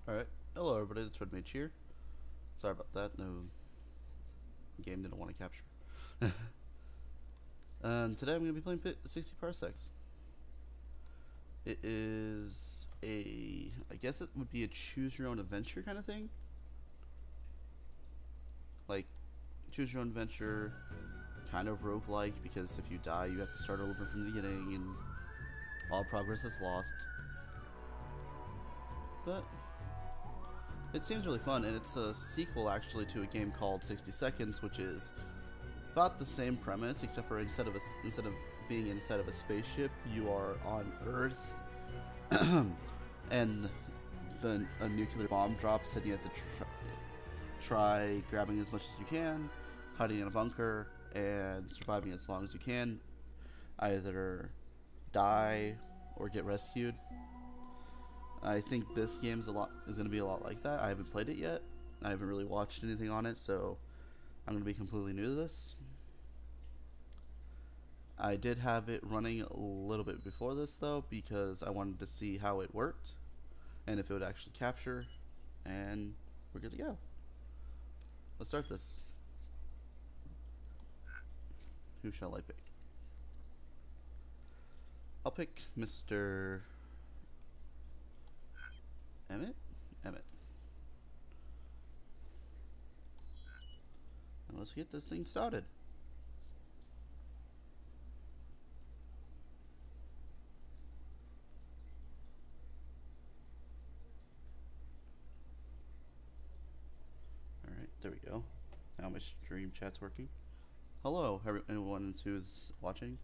Alright, hello everybody, it's Mage here. Sorry about that, no game didn't want to capture. And today I'm going to be playing 60 Parsecs. It is I guess it would be a choose your own adventure kind of thing. Like, choose your own adventure, kind of roguelike, because if you die you have to start over from the beginning and all progress is lost. But it seems really fun, and it's a sequel actually to a game called 60 Seconds, which is about the same premise, except for instead of being inside of a spaceship, you are on Earth, and then a nuclear bomb drops, and you have to try grabbing as much as you can, hiding in a bunker, and surviving as long as you can. Either die or get rescued. I think this game is going to be a lot like that. I haven't played it yet. I haven't really watched anything on it, so I'm going to be completely new to this. I did have it running a little bit before this, though, because I wanted to see how it worked and if it would actually capture, and we're good to go. Let's start this. Who shall I pick? I'll pick Mr. Emmett? Emmett. Now let's get this thing started. Alright, there we go. Now my stream chat's working. Hello, everyone who's watching.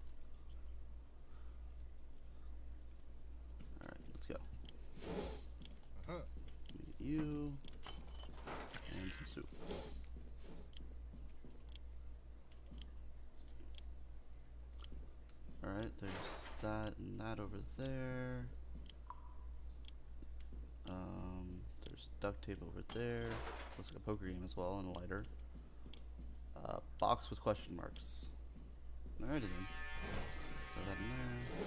Alright, let's go. You and some soup. Alright, there's that and that over there. There's duct tape over there. Looks like a poker game as well, and a lighter. Box with question marks. Alrighty then. Throw that in there.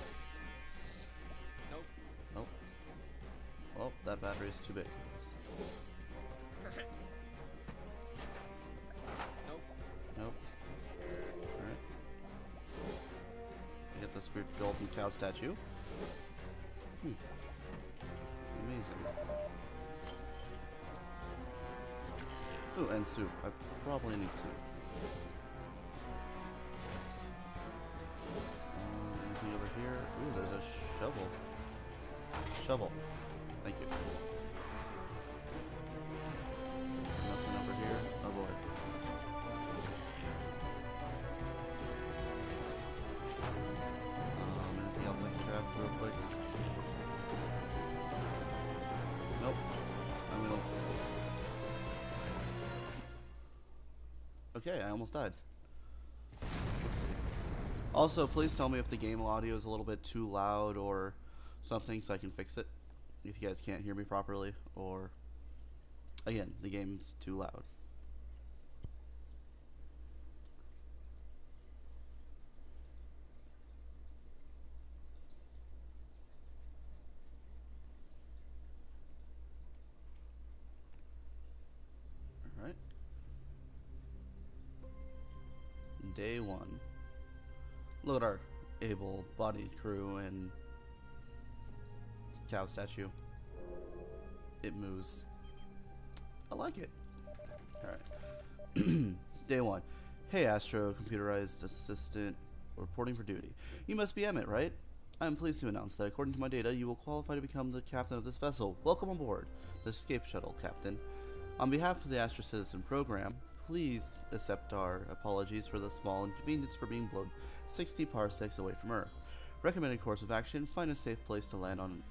Nope. Nope. Well, that battery is too big. Nope. Nope. Alright. I get this weird golden cow statue. Amazing. Ooh, and soup. I probably need soup. Anything over here? Ooh, there's a shovel. Shovel. Thank you. Nothing over here. Oh boy. Anything else I can grab real quick? Nope. I'm gonna. Okay, I almost died. Let's see. Also, please tell me if the game audio is a little bit too loud or something so I can fix it. If you guys can't hear me properly, or again, the game's too loud. Alright. Day 1. Look at our able-bodied crew and cow statue. It moves. I like it. Alright. Day 1. Hey Astro, computerized assistant, reporting for duty. You must be Emmett, right? I'm pleased to announce that according to my data, you will qualify to become the captain of this vessel. Welcome aboard, the Escape Shuttle, Captain. On behalf of the Astro Citizen program, please accept our apologies for the small inconvenience for being blown 60 parsecs away from Earth. Recommended course of action, find a safe place to land on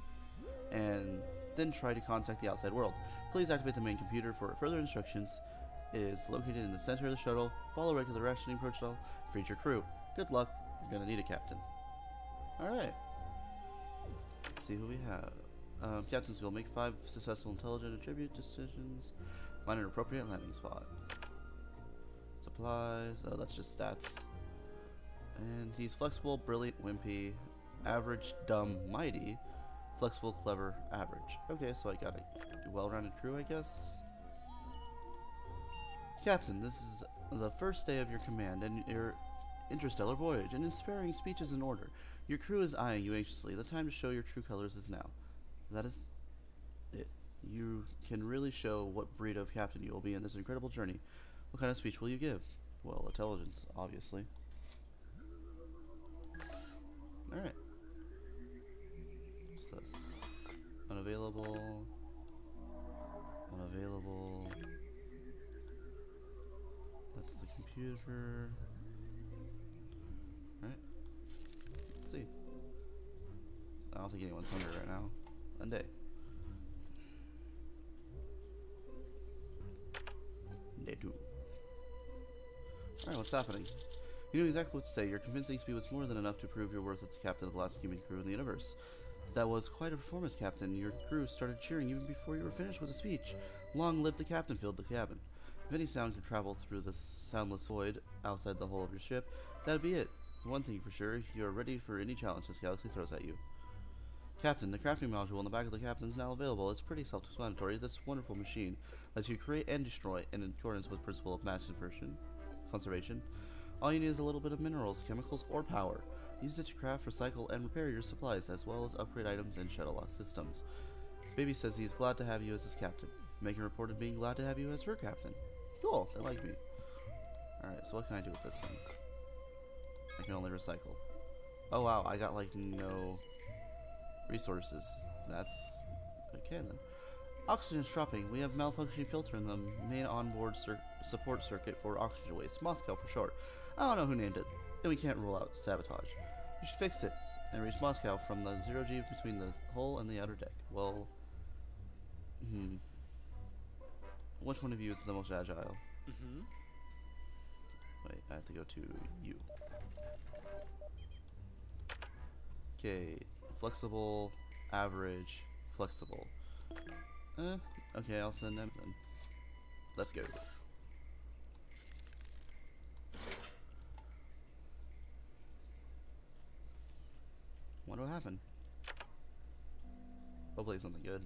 and then try to contact the outside world. Please activate the main computer for further instructions. It is located in the center of the shuttle. Follow regular rationing protocol. Feed your crew. Good luck. You're gonna need a captain. Alright. Let's see who we have. Captains will make 5 successful intelligent attribute decisions. Find an appropriate landing spot. Supplies. Oh, that's just stats. And he's flexible, brilliant, wimpy, average, dumb, mighty, Flexible, clever, average. Okay, so I got a well-rounded crew, I guess. Captain, this is the first day of your command and your interstellar voyage. An inspiring speech is in order. Your crew is eyeing you anxiously. The time to show your true colors is now. That is it. You can really show what breed of captain you will be in this incredible journey. What kind of speech will you give? Well, intelligence, obviously. Alright. What's this? Unavailable. Unavailable. That's the computer. Alright. Let's see. I don't think anyone's hungry right now. Monday. Day 2. Alright, what's happening? You knew exactly what to say. Your convincing speech was more than enough to prove your worth as captain of the last human crew in the universe. That was quite a performance, Captain. Your crew started cheering even before you were finished with the speech. Long live the captain, filled the cabin. If any sound could travel through the soundless void outside the hull of your ship, that'd be it. One thing for sure, you're ready for any challenge this galaxy throws at you. Captain, the crafting module in the back of the captain is now available. It's pretty self-explanatory. This wonderful machine lets you create and destroy in accordance with the principle of mass conservation. All you need is a little bit of minerals, chemicals, or power. Use it to craft, recycle, and repair your supplies, as well as upgrade items and shuttle lock systems. Baby says he's glad to have you as his captain. Megan reported being glad to have you as her captain. Cool, they like me. Alright, so what can I do with this thing? I can only recycle. Oh wow, I got like no resources. That's okay then. Oxygen's dropping. We have malfunctioning filter in the main onboard support circuit for oxygen waste. Moscow for short. I don't know who named it, and we can't rule out sabotage. We should fix it and reach Moscow from the 0G between the hull and the outer deck. Well, which one of you is the most agile? Wait, I have to go to you. Okay, flexible, average, flexible. Okay, I'll send them then. Let's go. What happened? Hopefully something good.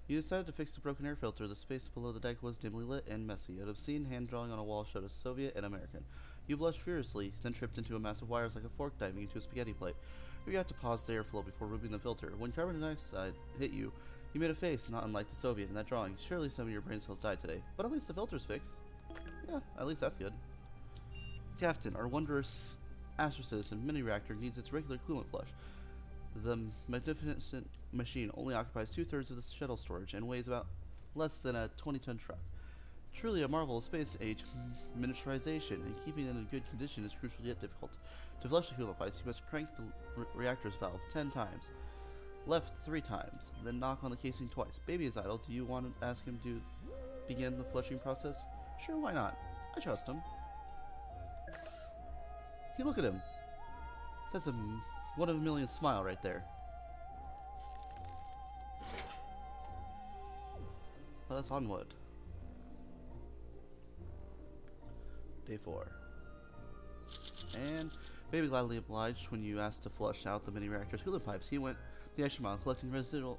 You decided to fix the broken air filter. The space below the deck was dimly lit and messy. An obscene hand drawing on a wall showed a Soviet and American. You blushed furiously, then tripped into a mass of wires like a fork diving into a spaghetti plate. You had to pause the airflow before removing the filter. When carbon dioxide hit you, you made a face not unlike the Soviet in that drawing. Surely some of your brain cells died today, but at least the filter's fixed. Yeah, at least that's good. Captain, our wondrous Astro Citizen mini-reactor needs its regular coolant flush. The magnificent machine only occupies 2/3 of the shuttle storage and weighs about less than a 20-ton truck. Truly a marvel of space-age miniaturization, and keeping it in good condition is crucial yet difficult. To flush the coolant pipes, you must crank the reactor's valve 10 times, left 3 times, then knock on the casing twice. Baby is idle. Do you want to ask him to begin the flushing process? Sure, why not? I trust him. Hey, look at him. That's a one of a million smile right there. Let us onward. Day 4. And Baby gladly obliged when you asked to flush out the mini reactor's coolant pipes. He went the extra mile collecting residual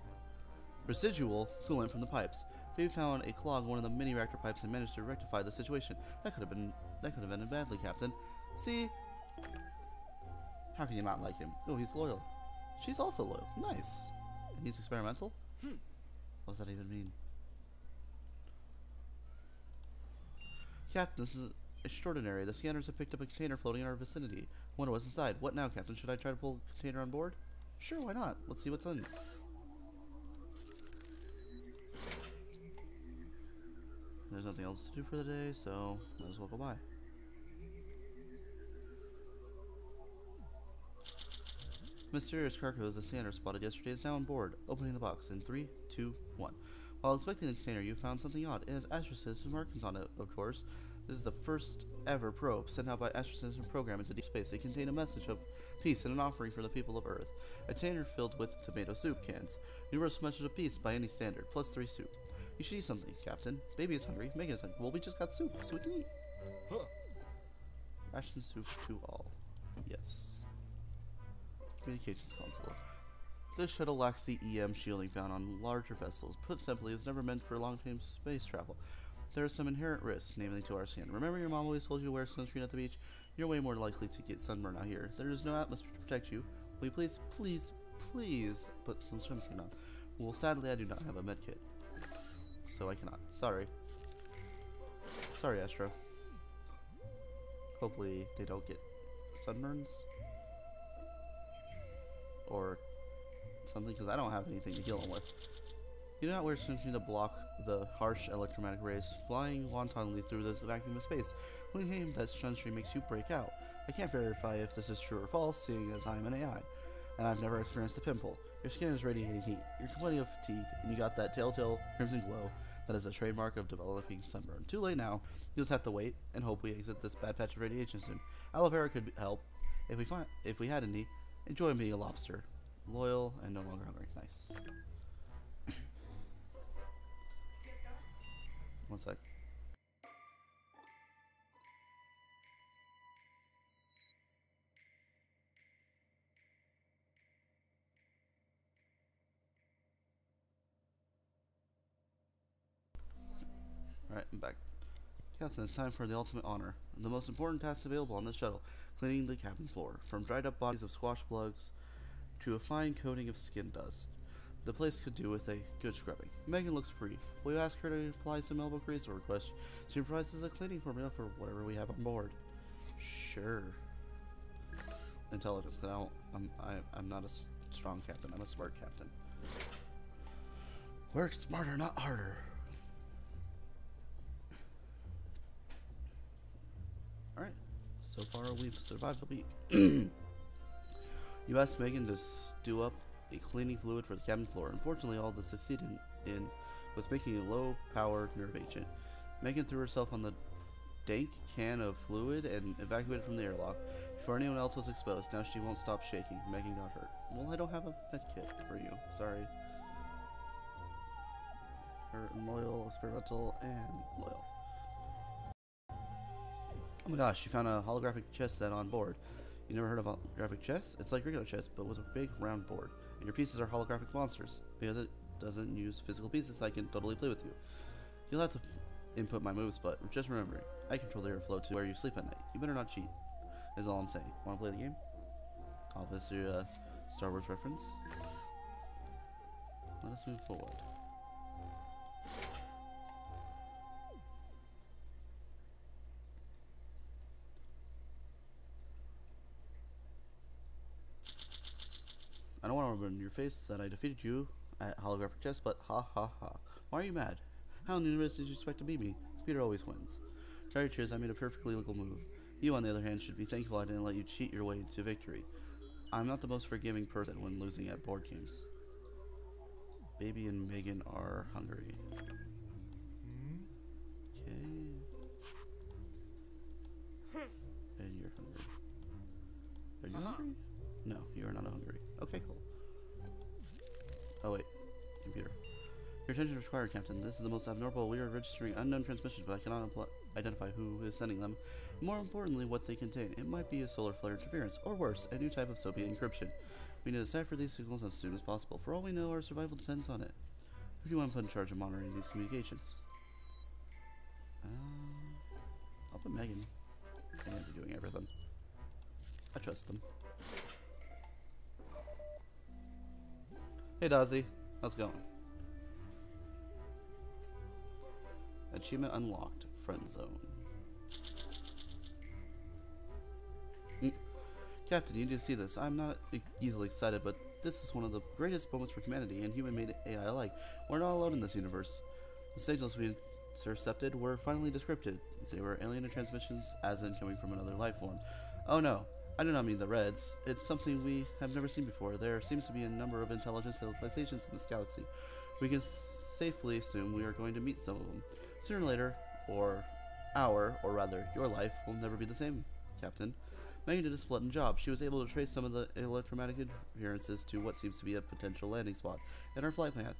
coolant from the pipes. Baby found a clog in one of the mini reactor pipes and managed to rectify the situation. That could have ended badly, Captain. See? How can you not like him? Oh, he's loyal. She's also loyal. Nice. And he's experimental? What does that even mean? Captain, this is extraordinary. The scanners have picked up a container floating in our vicinity. Wonder what's inside. What now, Captain? Should I try to pull the container on board? Sure, why not? Let's see what's in. There's nothing else to do for the day, so might as well go by. Mysterious cargo the scanner spotted yesterday is now on board. Opening the box in 3, 2, 1. While inspecting the container, you found something odd. It has Astro Citizen markings on it, of course. This is the first ever probe sent out by Astro Citizen program into deep space. It contained a message of peace and an offering for the people of Earth. A container filled with tomato soup cans. Universal message of peace by any standard. Plus 3 soup. You should eat something, Captain. Baby is hungry. Megan is hungry. Well, we just got soup, so we can eat. Ration soup to all. Yes. Communications console. This shuttle lacks the EM shielding found on larger vessels. Put simply, it was never meant for long-term space travel. There are some inherent risks, namely to our skin. Remember your mom always told you to wear sunscreen at the beach? You're way more likely to get sunburn out here. There is no atmosphere to protect you. Will you please, please, please put some sunscreen on? Well, sadly, I do not have a medkit, so I cannot. Sorry. Sorry, Astro. Hopefully they don't get sunburns or something, because I don't have anything to heal them with. You do not wear sunscreen to block the harsh electromagnetic rays flying wantonly through this vacuum of space. When you claim that sunscreen makes you break out, I can't verify if this is true or false, seeing as I'm an AI, and I've never experienced a pimple. Your skin is radiating heat, you're complaining of fatigue, and you got that telltale crimson glow that is a trademark of developing sunburn. Too late now. You just have to wait and hope we exit this bad patch of radiation soon. Aloe vera could help. If we had any, enjoy being a lobster. Loyal and no longer hungry. Nice. One sec. Alright, I'm back. Captain, it's time for the ultimate honor. The most important task available on this shuttle, cleaning the cabin floor. From dried up bodies of squash plugs to a fine coating of skin dust. The place could do with a good scrubbing. Megan looks free. Will you ask her to apply some elbow grease or request she provides a cleaning formula for whatever we have on board? Sure. Intelligence, because I'm not a strong captain, I'm a smart captain. Work smarter, not harder. Alright, so far we've survived the week. You asked Megan to stew up a cleaning fluid for the cabin floor. Unfortunately, all this succeeded in was making a low-power nerve agent. Megan threw herself on the dank can of fluid and evacuated from the airlock before anyone else was exposed. Now she won't stop shaking. Megan got hurt. Well, I don't have a med kit for you. Sorry. Hurt and loyal, experimental, and loyal. Oh my gosh, you found a holographic chess set on board. You never heard of holographic chess? It's like regular chess, but with a big round board. And your pieces are holographic monsters. Because it doesn't use physical pieces, I can totally play with you. You'll have to input my moves, but just remember, I control the airflow to where you sleep at night. You better not cheat, is all I'm saying. Wanna play the game? Obviously, Star Wars reference. Let us move forward. I don't want to ruin your face that I defeated you at holographic chess, but ha ha ha. Why are you mad? How in the universe did you expect to beat me? Peter always wins. Try your cheers, I made a perfectly legal move. You, on the other hand, should be thankful I didn't let you cheat your way to victory. I'm not the most forgiving person when losing at board games. Baby and Megan are hungry. Okay. And you're hungry. Are you hungry? No, you are not hungry. Okay, cool. Oh wait, computer. Your attention is required, Captain. This is the most abnormal. We are registering unknown transmissions, but I cannot identify who is sending them. More importantly, what they contain. It might be a solar flare interference, or worse, a new type of Soviet encryption. We need to decipher these signals as soon as possible. For all we know, our survival depends on it. Who do you want to put in charge of monitoring these communications? I'll put Megan. They're gonna be doing everything. I trust them. Hey Dazzy, how's it going? Achievement unlocked, friend zone. Captain, you need to see this. I'm not easily excited, but this is one of the greatest moments for humanity and human-made AI alike. We're not alone in this universe. The signals we intercepted were finally decrypted. They were alien transmissions, as in coming from another life form. Oh no, I do not mean the Reds. It's something we have never seen before. There seems to be a number of intelligent civilizations in this galaxy. We can safely assume we are going to meet some of them. Sooner or later, or rather, your life will never be the same, Captain. Megan did a splendid job. She was able to trace some of the electromagnetic interferences to what seems to be a potential landing spot in our flight path.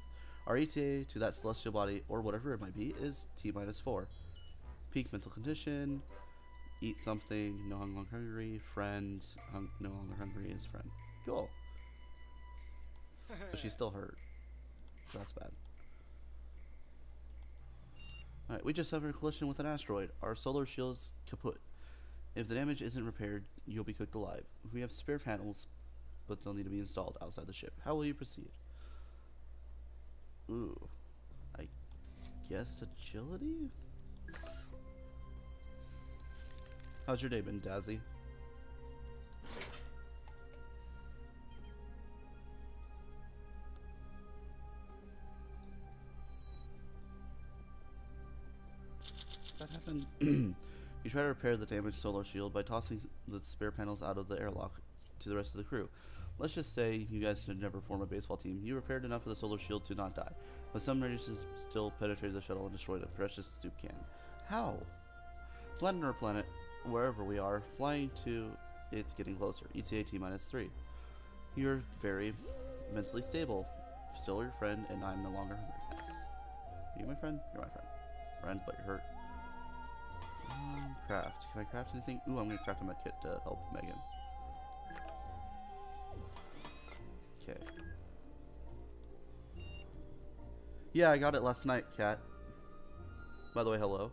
Our ETA to that celestial body, or whatever it might be, is T-4. Peak mental condition, eat something, no longer hungry, friend, no longer hungry is friend. Cool. But she's still hurt. That's bad. Alright, we just suffered a collision with an asteroid. Our solar shield's kaput. If the damage isn't repaired, you'll be cooked alive. We have spare panels, but they'll need to be installed outside the ship. How will you proceed? Ooh. I guess agility? How's your day been, Dazzy? That happened. You try to repair the damaged solar shield by tossing the spare panels out of the airlock to the rest of the crew. Let's just say you guys could never form a baseball team. You repaired enough of the solar shield to not die, but some radiuses still penetrated the shuttle and destroyed a precious soup can. How? Planet or planet, wherever we are, flying to, it's getting closer. ETA T-3. You're very mentally stable. Still your friend, and I'm no longer hungry. Yes. Are you my friend? You're my friend. Friend, but you're hurt. Craft. Can I craft anything? Ooh, I'm gonna craft a medkit to help Megan. Okay. Yeah, I got it last night, Cat. By the way, hello.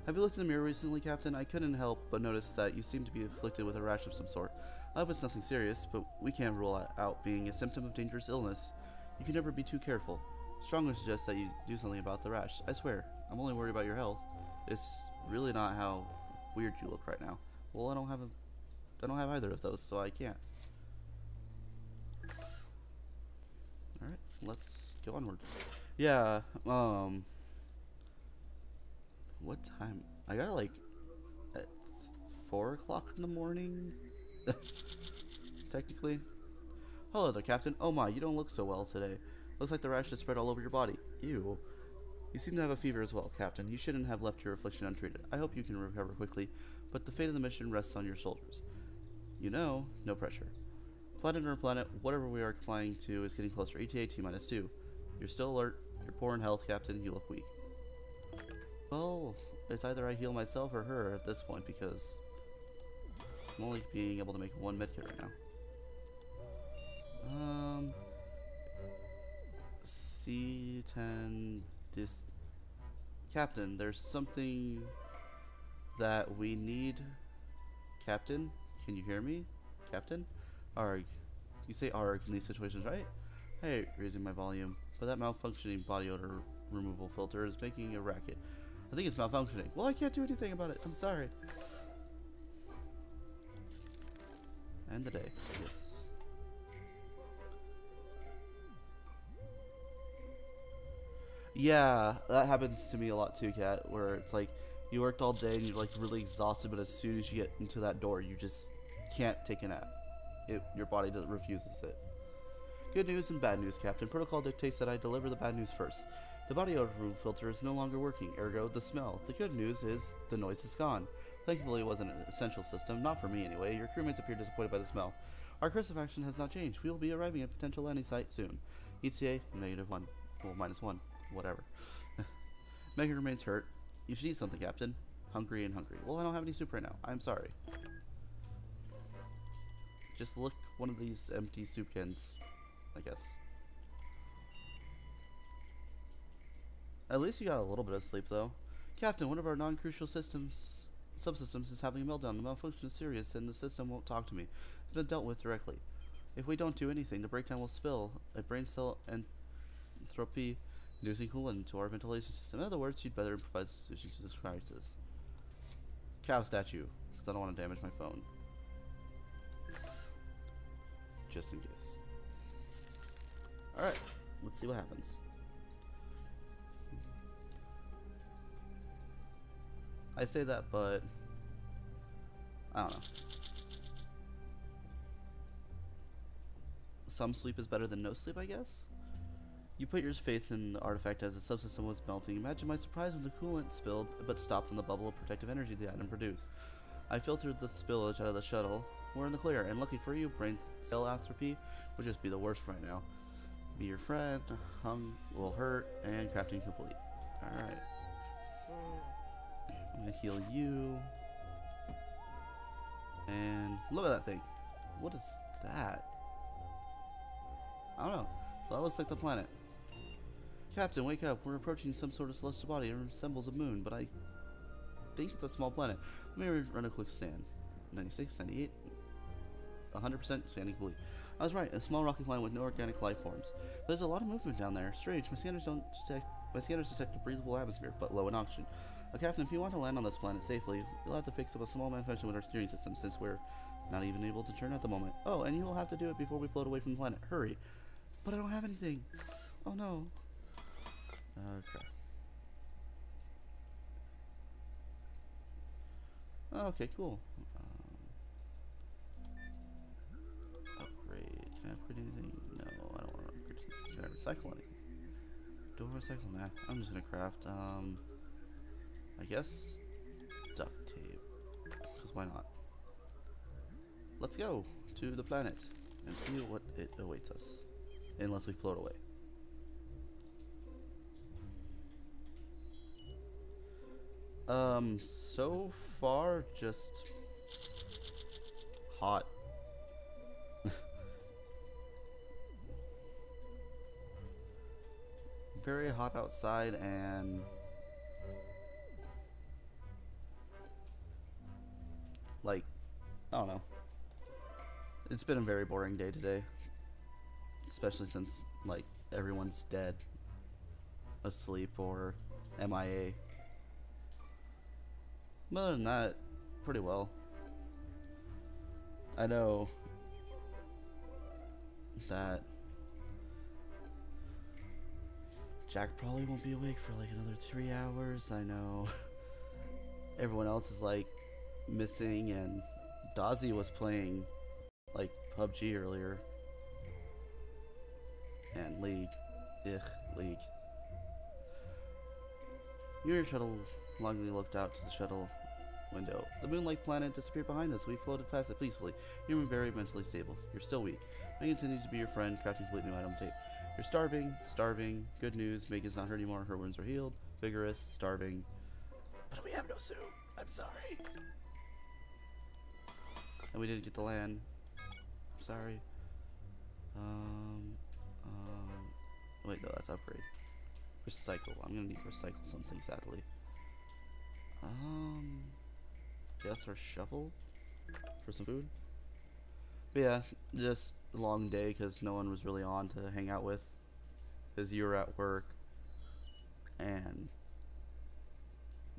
Have you looked in the mirror recently, Captain? I couldn't help but notice that you seem to be afflicted with a rash of some sort. I hope it's nothing serious, but we can't rule out being a symptom of dangerous illness. You can never be too careful. Strongly suggest that you do something about the rash. I swear, I'm only worried about your health. It's really not how weird you look right now. Well, I don't have either of those, so I can't. Alright, let's go onward. Yeah, what time? I got like at 4 o'clock in the morning? Technically. Hello there, Captain. Oh my, you don't look so well today. Looks like the rash has spread all over your body. Ew. You seem to have a fever as well, Captain. You shouldn't have left your affliction untreated. I hope you can recover quickly, but the fate of the mission rests on your shoulders. You know, no pressure. Planet or planet, whatever we are flying to is getting closer. ETA T-2. You're still alert. You're poor in health, Captain. You look weak. Well, it's either I heal myself or her at this point, because I'm only being able to make one medkit right now. C10 this Captain, there's something that we need. Captain, can you hear me? Captain? Arg. You say arg in these situations, right? I hate raising my volume, but that malfunctioning body odor removal filter is making a racket. I think it's malfunctioning. Well, I can't do anything about it. I'm sorry. End the day. Yes. Yeah, that happens to me a lot too, Kat, where it's like you worked all day and you're like really exhausted, but as soon as you get into that door, you just can't take a nap. Your body refuses it. Good news and bad news, Captain. Protocol dictates that I deliver the bad news first. The body odor filter is no longer working, ergo the smell. The good news is the noise is gone. Thankfully, it wasn't an essential system, not for me anyway. Your crewmates appear disappointed by the smell. Our course of action has not changed. We will be arriving at potential landing site soon. ETA -1. Well, -1. Whatever. Megan remains hurt. You should eat something, Captain. Hungry and hungry. Well, I don't have any soup right now. I'm sorry. Just lick one of these empty soup cans, I guess. At least you got a little bit of sleep, though. Captain, one of our non-crucial subsystems is having a meltdown. The malfunction is serious, and the system won't talk to me. It's been dealt with directly. If we don't do anything, the breakdown will spill a brain cell entropy inducing coolant into our ventilation system. In other words, you'd better improvise a solution to this crisis. Cow statue, because I don't want to damage my phone. Just in case. Alright, let's see what happens. I say that, but I don't know. Some sleep is better than no sleep, I guess? You put your faith in the artifact as the subsystem was melting. Imagine my surprise when the coolant spilled, but stopped on the bubble of protective energy the item produced. I filtered the spillage out of the shuttle. We're in the clear, and lucky for you, brain cell atrophy would just be the worst right now. Be your friend, hung will hurt, and crafting complete. Alright. I'm gonna heal you. And look at that thing. What is that? I don't know. That looks like the planet. Captain, wake up. We're approaching some sort of celestial body. It resembles a moon, but I think it's a small planet. Let me run a quick scan. 96, 98, 100% scanning complete. I was right. A small rocky planet with no organic life forms. But there's a lot of movement down there. Strange. My scanners detect a breathable atmosphere, but low in oxygen. Captain, if you want to land on this planet safely, you'll have to fix up a small malfunction with our steering system, since we're not even able to turn at the moment. Oh, and you will have to do it before we float away from the planet. Hurry. But I don't have anything. Oh no. Okay. Okay, cool. Upgrade. Can I upgrade anything? No, I don't want to upgrade. Can I recycle anything? Do I recycle? Nah, I'm just gonna craft, I guess duct tape. Because why not? Let's go to the planet and see what it awaits us. Unless we float away. So far, just hot. Very hot outside, and like, I don't know. It's been a very boring day today. Especially since, like, everyone's dead, asleep, or MIA. But other than that, pretty well. I know that Jack probably won't be awake for like another 3 hours. I know everyone else is like missing, and Dazzy was playing like PUBG earlier. And League. League. Your shuttle longingly looked out to the shuttle window. The moon-like planet disappeared behind us. We floated past it peacefully. You're very mentally stable. You're still weak. I continue to be your friend, crafting complete new item tape. You're starving. Good news, Megan's not hurt anymore. Her wounds are healed. Vigorous, starving. But we have no soup. I'm sorry. And we didn't get to land. I'm sorry. Wait, no, that's upgrade. Recycle. I'm gonna need to recycle something, sadly. Guess our shovel for some food. But yeah, just a long day because no one was really on to hang out with, because you were at work, and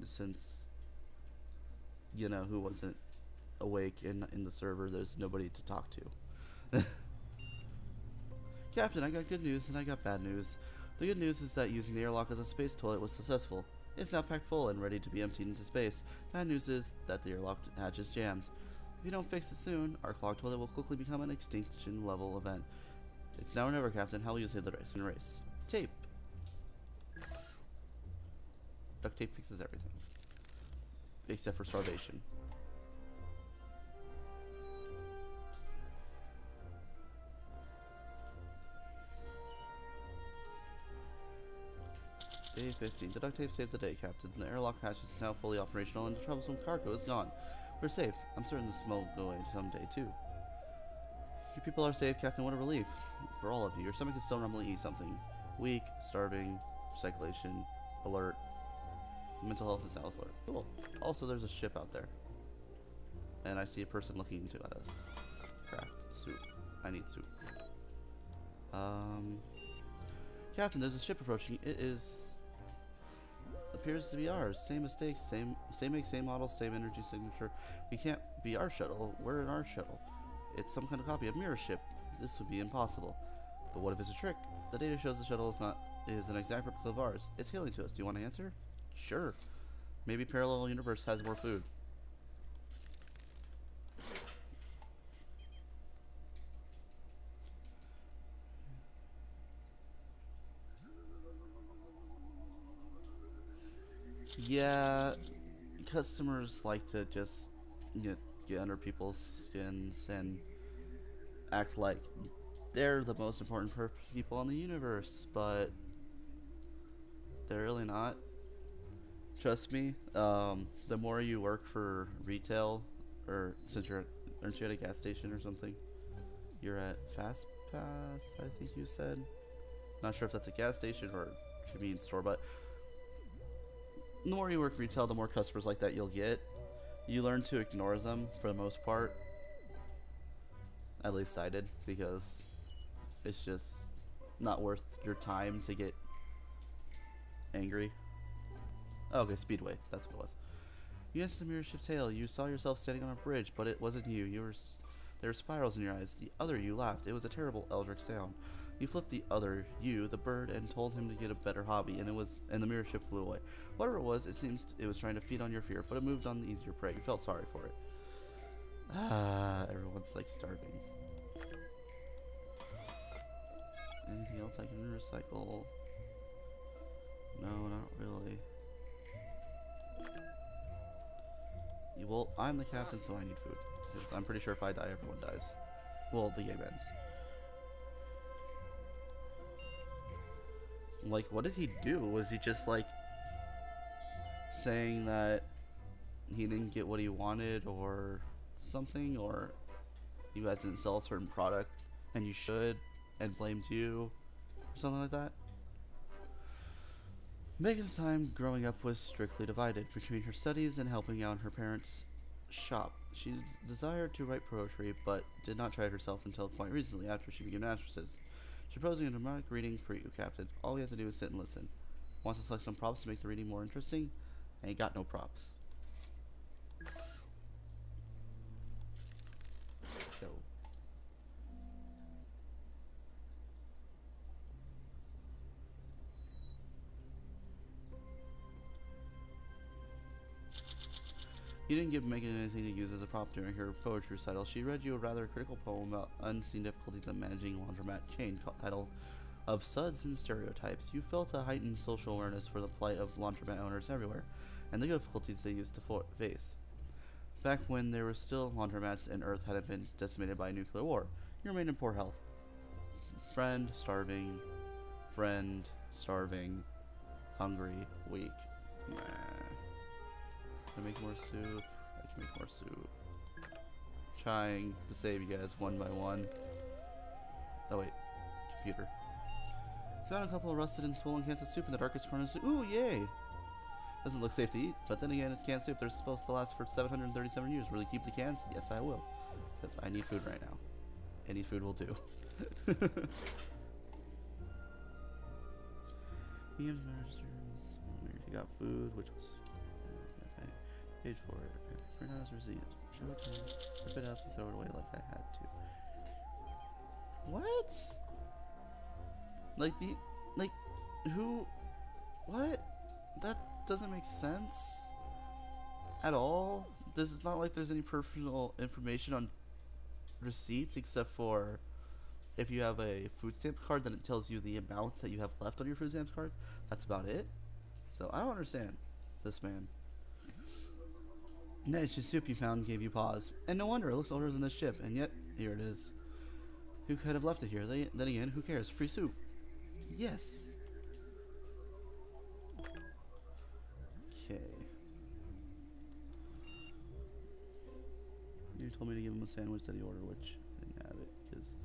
since you know who wasn't awake in the server, there's nobody to talk to. Captain, I got good news and I got bad news. The good news is that using the airlock as a space toilet was successful. It's now packed full and ready to be emptied into space. Bad news is that the airlock hatch is jammed. If you don't fix it soon, our clogged toilet will quickly become an extinction level event. It's now or never, Captain. How will you save the race? Tape. Duct tape fixes everything. Except for starvation. Day 15. The duct tape saved the day, Captain. The airlock hatch is now fully operational and the troublesome cargo is gone. We're safe. I'm certain the smell will go away someday, too. You people are safe, Captain. What a relief. For all of you. Your stomach can still normally eat something. Weak, starving, circulation, alert. Mental health is now alert. Cool. Also, there's a ship out there. And I see a person looking into us. Craft. Soup. I need soup. Captain, there's a ship approaching. It appears to be ours. Same mistakes, same make, same model, same energy signature. We can't be our shuttle. We're in our shuttle. It's some kind of copy of Mirror Ship. This would be impossible. But what if it's a trick? The data shows the shuttle is an exact replica of ours. It's hailing to us. Do you want to answer? Sure. Maybe Parallel Universe has more food. Yeah, customers like to just get under people's skins and act like they're the most important people in the universe, but they're really not. Trust me, the more you work for retail, or since aren't you at a gas station or something? You're at pass, I think you said. Not sure if that's a gas station or a convenience store, but the more you work retail, the more customers like that you'll get. You learn to ignore them for the most part. At least I did, because it's just not worth your time to get angry. Oh, okay, Speedway. That's what it was. You answered the mirror ship's hail. You saw yourself standing on a bridge, but it wasn't you. There were spirals in your eyes. The other you laughed. It was a terrible eldritch sound. You flipped the other you, the bird, and told him to get a better hobby, and the mirror ship flew away. Whatever it was, it seems it was trying to feed on your fear, but it moved on the easier prey. You felt sorry for it. Everyone's like starving. Anything else I can recycle? No, not really. Well, I'm the captain, so I need food. Because I'm pretty sure if I die, everyone dies. Well, the game ends. Like, what did he do? Was he just, like, saying that he didn't get what he wanted or something? Or you guys didn't sell a certain product and you should, and blamed you? Or something like that? Megan's time growing up was strictly divided between her studies and helping out in her parents' shop. She desired to write poetry, but did not try it herself until quite recently after she became mastresses. She's proposing a dramatic reading for you, Captain. All you have to do is sit and listen. Wants to select some props to make the reading more interesting? I ain't got no props. Let's go. You didn't give Megan anything to use as a prop during her poetry recital. She read you a rather critical poem about unseen difficulties of managing a laundromat chain titled Of Suds and Stereotypes. You felt a heightened social awareness for the plight of laundromat owners everywhere, and the difficulties they used to face. Back when there were still laundromats and Earth hadn't been decimated by a nuclear war, you remained in poor health. Friend, starving, hungry, weak. Meh. Can I make more soup? I can make more soup. Trying to save you guys one by one. Oh wait, computer. Found a couple of rusted and swollen cans of soup in the darkest corners. Ooh, yay! Doesn't look safe to eat, but then again, it's canned soup. They're supposed to last for 737 years. Will you keep the cans? Yes, I will. Because I need food right now. Any food will do. You got food, which was... Paid for it. Print out his receipt. Show it to me. Rip it up and throw it away like I had to. What? Who? What? That doesn't make sense at all. This is not like there's any personal information on receipts except for if you have a food stamp card, then it tells you the amount that you have left on your food stamp card. That's about it. So I don't understand this man. That soup you found gave you pause. And no wonder, it looks older than this ship, and yet, here it is. Who could have left it here? Then again, who cares? Free soup. Yes. Okay. You told me to give him a sandwich that he ordered, which I didn't have it, because it's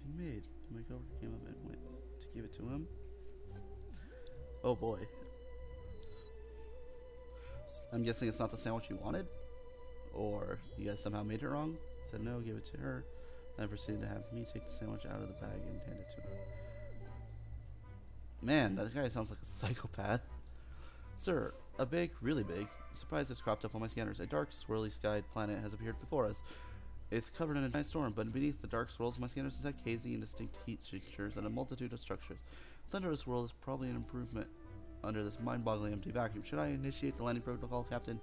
being made. My coworker came up and went to give it to him. Oh boy. I'm guessing it's not the sandwich you wanted? Or you guys somehow made it wrong? Said no, give it to her. Then proceeded to have me take the sandwich out of the bag and hand it to her. Man, that guy sounds like a psychopath. Sir, a big, really big, surprise has cropped up on my scanners. A dark, swirly skied planet has appeared before us. It's covered in a nice storm, but beneath the dark swirls, my scanners detect hazy and distinct heat signatures and a multitude of structures. The thunderous world is probably an improvement under this mind-boggling empty vacuum. Should I initiate the landing protocol, Captain?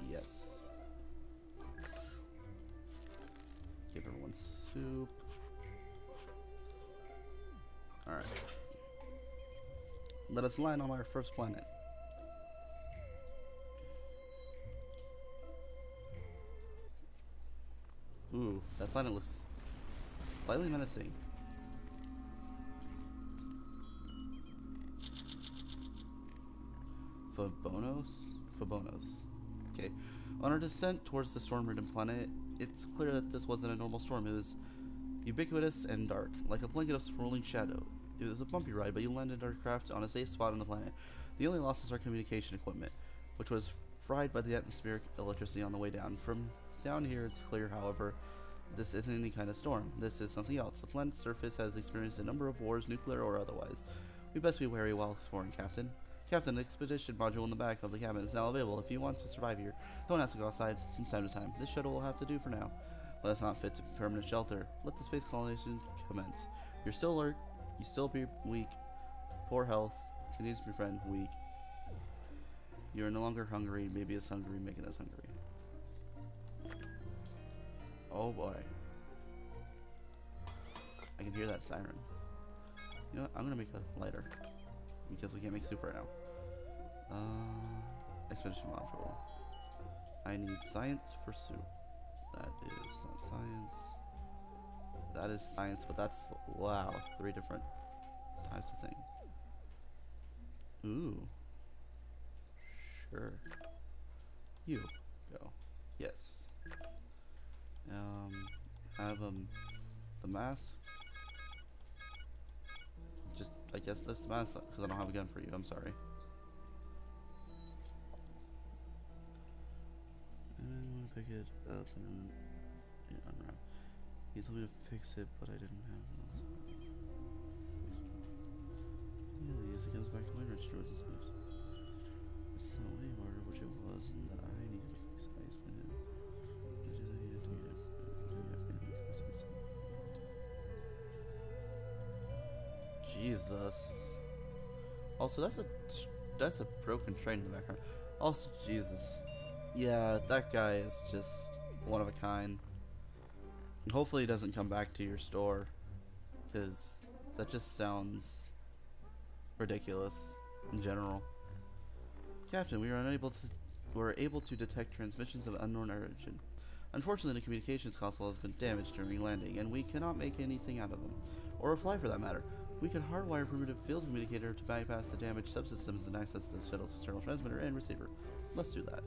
Yes. Give everyone soup. Alright. Let us land on our first planet. Ooh, that planet looks slightly menacing. Fabonos. Okay. On our descent towards the storm-ridden planet, it's clear that this wasn't a normal storm. It was Ubiquitous and dark, like a blanket of swirling shadow. It was a bumpy ride, but you landed our craft on a safe spot on the planet. The only loss was our communication equipment, which was fried by the atmospheric electricity on the way down. From down here, it's clear, however, this isn't any kind of storm. This is something else. The planet's surface has experienced a number of wars, nuclear or otherwise. We best be wary while exploring, Captain. Captain, the expedition module in the back of the cabin is now available if you want to survive here. Don't have to go outside from time to time. This shuttle will have to do for now. But it's not fit to permanent shelter. Let the space colonization commence. You're still alert. You still be weak. Poor health. Continues to be friend. Weak. You are no longer hungry. Maybe it's hungry, making us hungry. Oh boy. I can hear that siren. You know what? I'm gonna make a lighter. Because we can't make soup right now. Expedition module. I need science for soup. That is not science. That is science, but that's, wow, 3 different types of thing. Ooh. Sure. You go. Yes. Have the mask. Just, I guess this mask, because I don't have a gun for you. I'm sorry. I'm gonna pick it up and unwrap. He told me to fix it, but I didn't have it. Really, as it comes back to my register with his house. It's not way harder, which it was, and that I needed to fix it. I explained it. Jesus. Also, that's a broken train in the background. Also, Jesus. Yeah, that guy is just one of a kind. Hopefully he doesn't come back to your store, because that just sounds ridiculous in general. Captain, we were able to detect transmissions of unknown origin. Unfortunately, the communications console has been damaged during landing, and we cannot make anything out of them, or reply for that matter. We could hardwire a primitive field communicator to bypass the damaged subsystems and access the shuttle's external transmitter and receiver. Let's do that.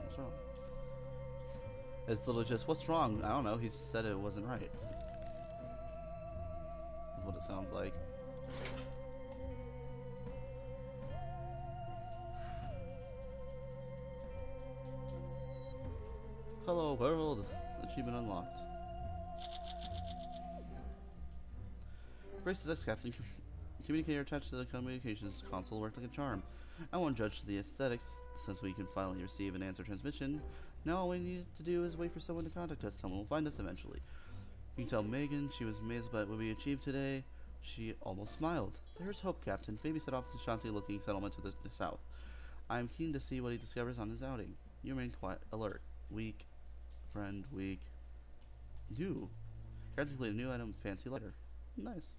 What's wrong? It's literally just, what's wrong? I don't know, he just said it wasn't right. Is what it sounds like. Hello world! Achievement unlocked. Grace's ex-captain communicator attached to the communications console worked like a charm. I won't judge the aesthetics, since we can finally receive an answer transmission. Now all we need to do is wait for someone to contact us. Someone will find us eventually. You can tell Megan she was amazed by what we achieved today. She almost smiled. There's hope, Captain. Baby set off to Shanti-looking settlement to the south. I am keen to see what he discovers on his outing. You remain quiet, alert, weak. Friend, weak. You. Practically a new item, fancy lighter. Nice.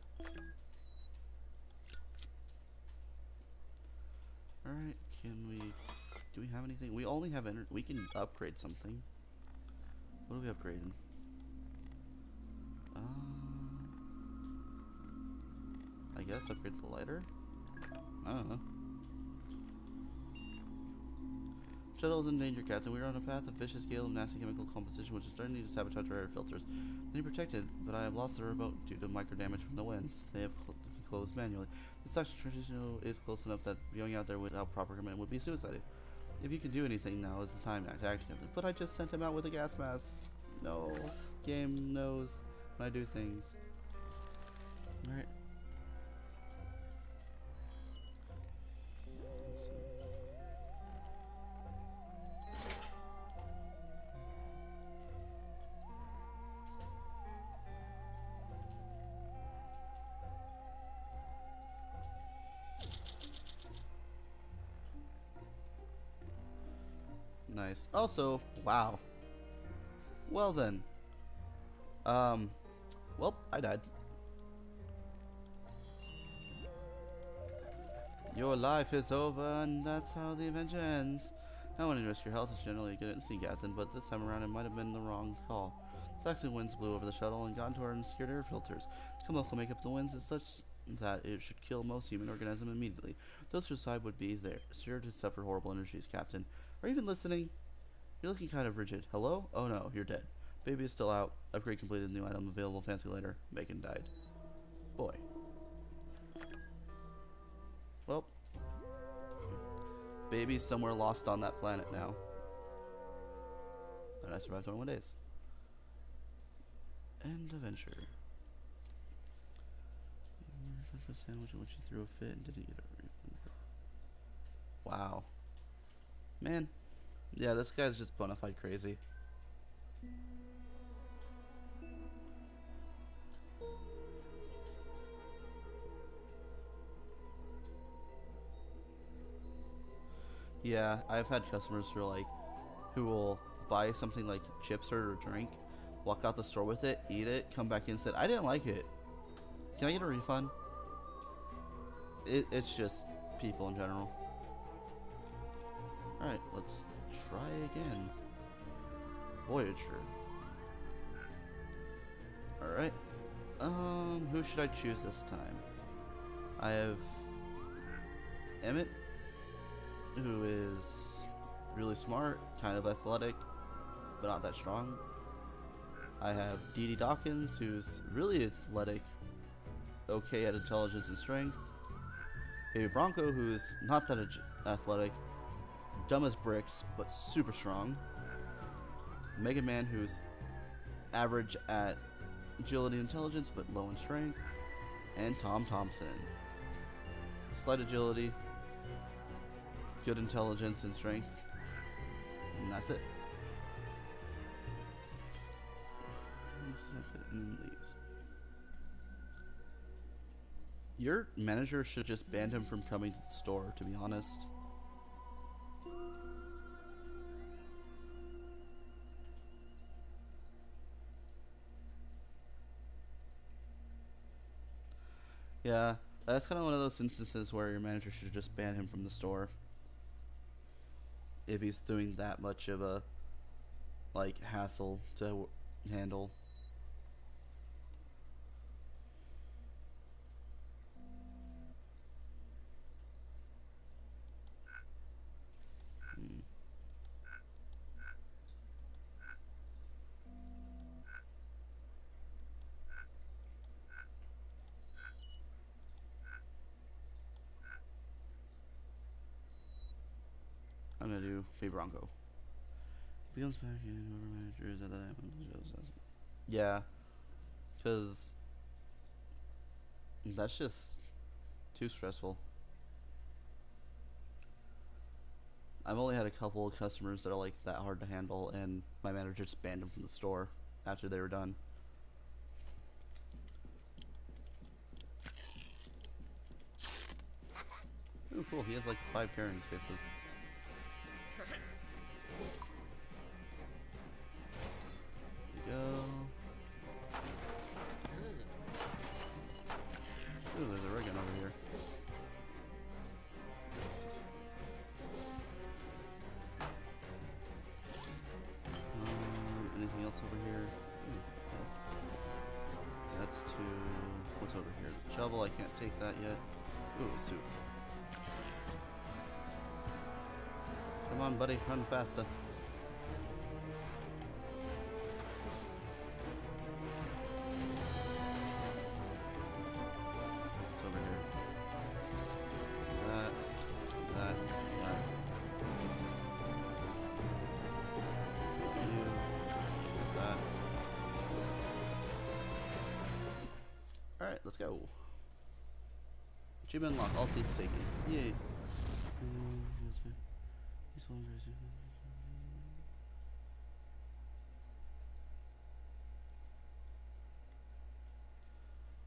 Alright, do we have anything? We only have we can upgrade something. What are we upgrading? I guess upgrade the lighter? I don't know. Shuttle is in danger, Captain. We are on a path of vicious gale of nasty chemical composition which is threatening to sabotage our air filters. They are protected, but I have lost the remote due to micro damage from the winds. They have closed manually. This toxic transition is close enough that going out there without proper command would be suicide. If you can do anything, now is the time to act. But I just sent him out with a gas mask. No. Game knows when I do things. Alright. Nice. Also, wow. Well then. Well, I died. Your life is over, and that's how the adventure ends. Not wanting to risk your health is generally a good instinct, Captain, but this time around it might have been the wrong call. Toxic winds blew over the shuttle and got into our unsecured air filters. Chemical make up the winds is such that it should kill most human organisms immediately. Those who decide would be there, sure to suffer horrible energies, Captain. Are you even listening? You're looking kind of rigid. Hello? Oh no, you're dead. Baby is still out. Upgrade completed. New item available. Fancy later. Megan died. Boy. Well. Baby's somewhere lost on that planet now. But I survived 21 days. End adventure. A sandwich in which he threw a fit and didn't get a refund. Wow. Man. Yeah, this guy's just bona fide crazy. Yeah, I've had customers who are like, who will buy something like chips or a drink, walk out the store with it, eat it, come back in and say, I didn't like it. Can I get a refund? It's just people in general. Alright, let's try again. Voyager. Alright. Who should I choose this time? I have Emmett, who is really smart, kind of athletic, but not that strong. I have Dee Dee Dawkins, who's really athletic, okay at intelligence and strength. Baby Bronco, who's not that athletic, dumb as bricks, but super strong. Mega Man, who's average at agility and intelligence, but low in strength. And Tom Thompson. Slight agility, good intelligence and strength, and that's it. And leaves. Your manager should just ban him from coming to the store, to be honest. Yeah, that's kind of one of those instances where your manager should just ban him from the store. If he's doing that much of a, like, hassle to handle. I'm gonna do Baby Bronco. Becomes back in whoever manager is at that time. Yeah, because that's just too stressful. I've only had a couple of customers that are like that hard to handle, and my manager just banned them from the store after they were done. Ooh, cool. He has like 5 carrying spaces. Go. Ooh, there's a Regan over here. Anything else over here? Ooh, that's to... What's over here? Shovel, I can't take that yet. Ooh, a suit. Come on, buddy, run faster. Alright, let's go. Achievement unlocked, all seats taken. Yay.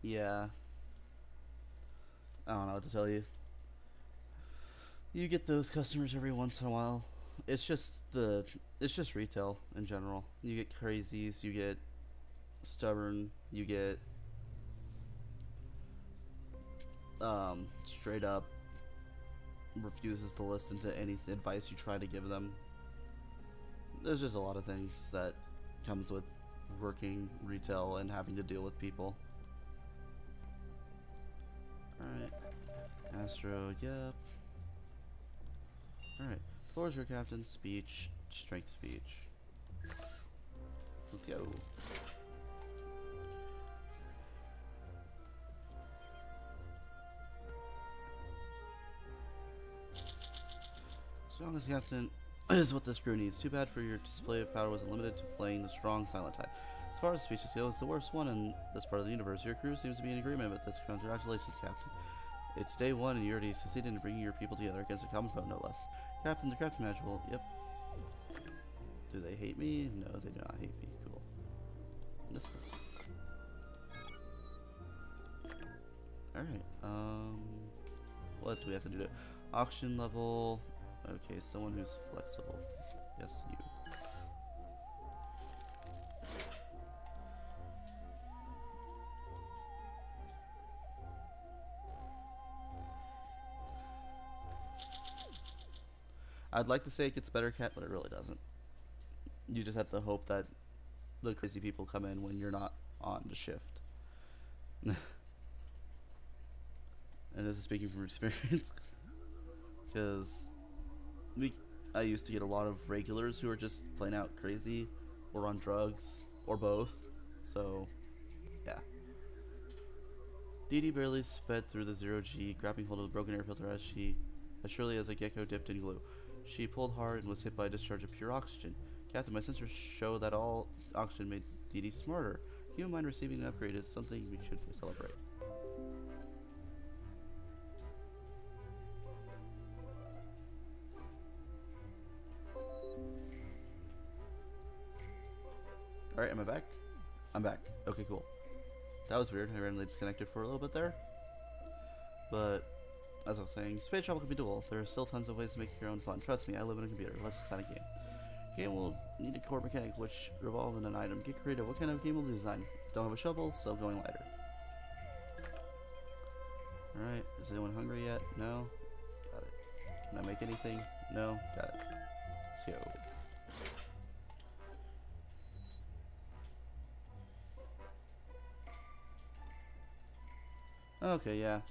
Yeah. I don't know what to tell you. You get those customers every once in a while. It's just retail in general. You get crazies, you get stubborn, you get straight up refuses to listen to any advice you try to give them. There's just a lot of things that comes with working retail and having to deal with people. Alright. Astro, yep. Alright. Floor is your captain's speech. Strength speech. Let's go. Strongest captain is what this crew needs. Too bad for your display of power was limited to playing the strong silent type. As far as speeches go, it's the worst one in this part of the universe. Your crew seems to be in agreement with this. Congratulations, Captain. It's day one and you already succeeded in bringing your people together against a common foe, no less. Captain, the crafting match will... Yep. Do they hate me? No, they do not hate me. Cool. This is... Alright, what do we have to do to... Auction level... Okay, someone who's flexible. Yes, you. I'd like to say it gets better, Cat, but it really doesn't. You just have to hope that the crazy people come in when you're not on the shift. And this is speaking from experience. Because I used to get a lot of regulars who are just plain out crazy or on drugs or both. So, yeah. Dee Dee barely sped through the 0G, grabbing hold of the broken air filter as surely as a gecko dipped in glue. She pulled hard and was hit by a discharge of pure oxygen. Captain, my sensors show that all oxygen made Dee Dee smarter. Human mind receiving an upgrade is something we should celebrate. Alright, am I back? I'm back. Okay, cool. That was weird. I randomly disconnected for a little bit there. But, as I was saying, space travel can be dual. There are still tons of ways to make your own fun. Trust me, I live in a computer. Let's design a game. Game will need a core mechanic which revolve in an item. Get creative. What kind of game will you design? Don't have a shovel, so going lighter. Alright, is anyone hungry yet? No? Got it. Can I make anything? No? Got it. Let's go. Okay, yeah.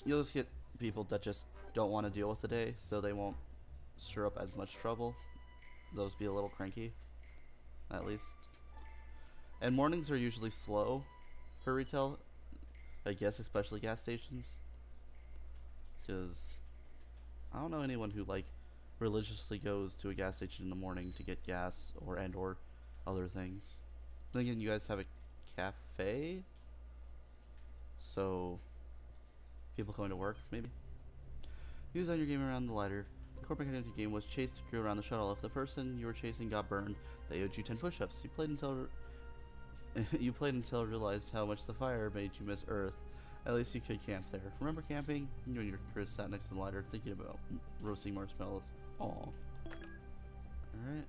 You'll just get people that just don't want to deal with the day, so they won't stir up as much trouble. Those be a little cranky, at least. And mornings are usually slow for retail, I guess, especially gas stations. Because I don't know anyone who like religiously goes to a gas station in the morning to get gas or other things. Then again, you guys have a cafe, so people going to work maybe. You design your game around the lighter. The core mechanic of the game was chase the crew around the shuttle. If the person you were chasing got burned, they owed you 10 push-ups. You played until realized how much the fire made you miss Earth. At least you could camp there. Remember camping? You and your crew sat next to the lighter thinking about roasting marshmallows. Aww. Alright.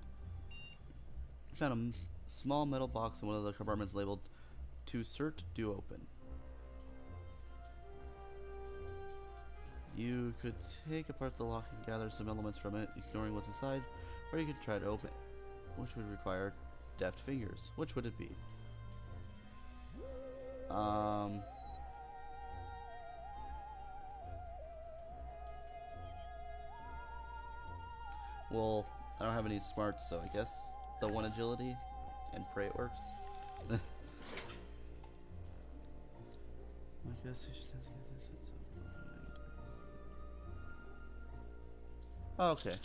Found a small metal box in one of the compartments labeled "To Cert Do Open." You could take apart the lock and gather some elements from it, ignoring what's inside, or you could try to open it, which would require deft fingers. Which would it be? Well, I don't have any smarts, so I guess the one agility, and pray it works. I guess you should have okay.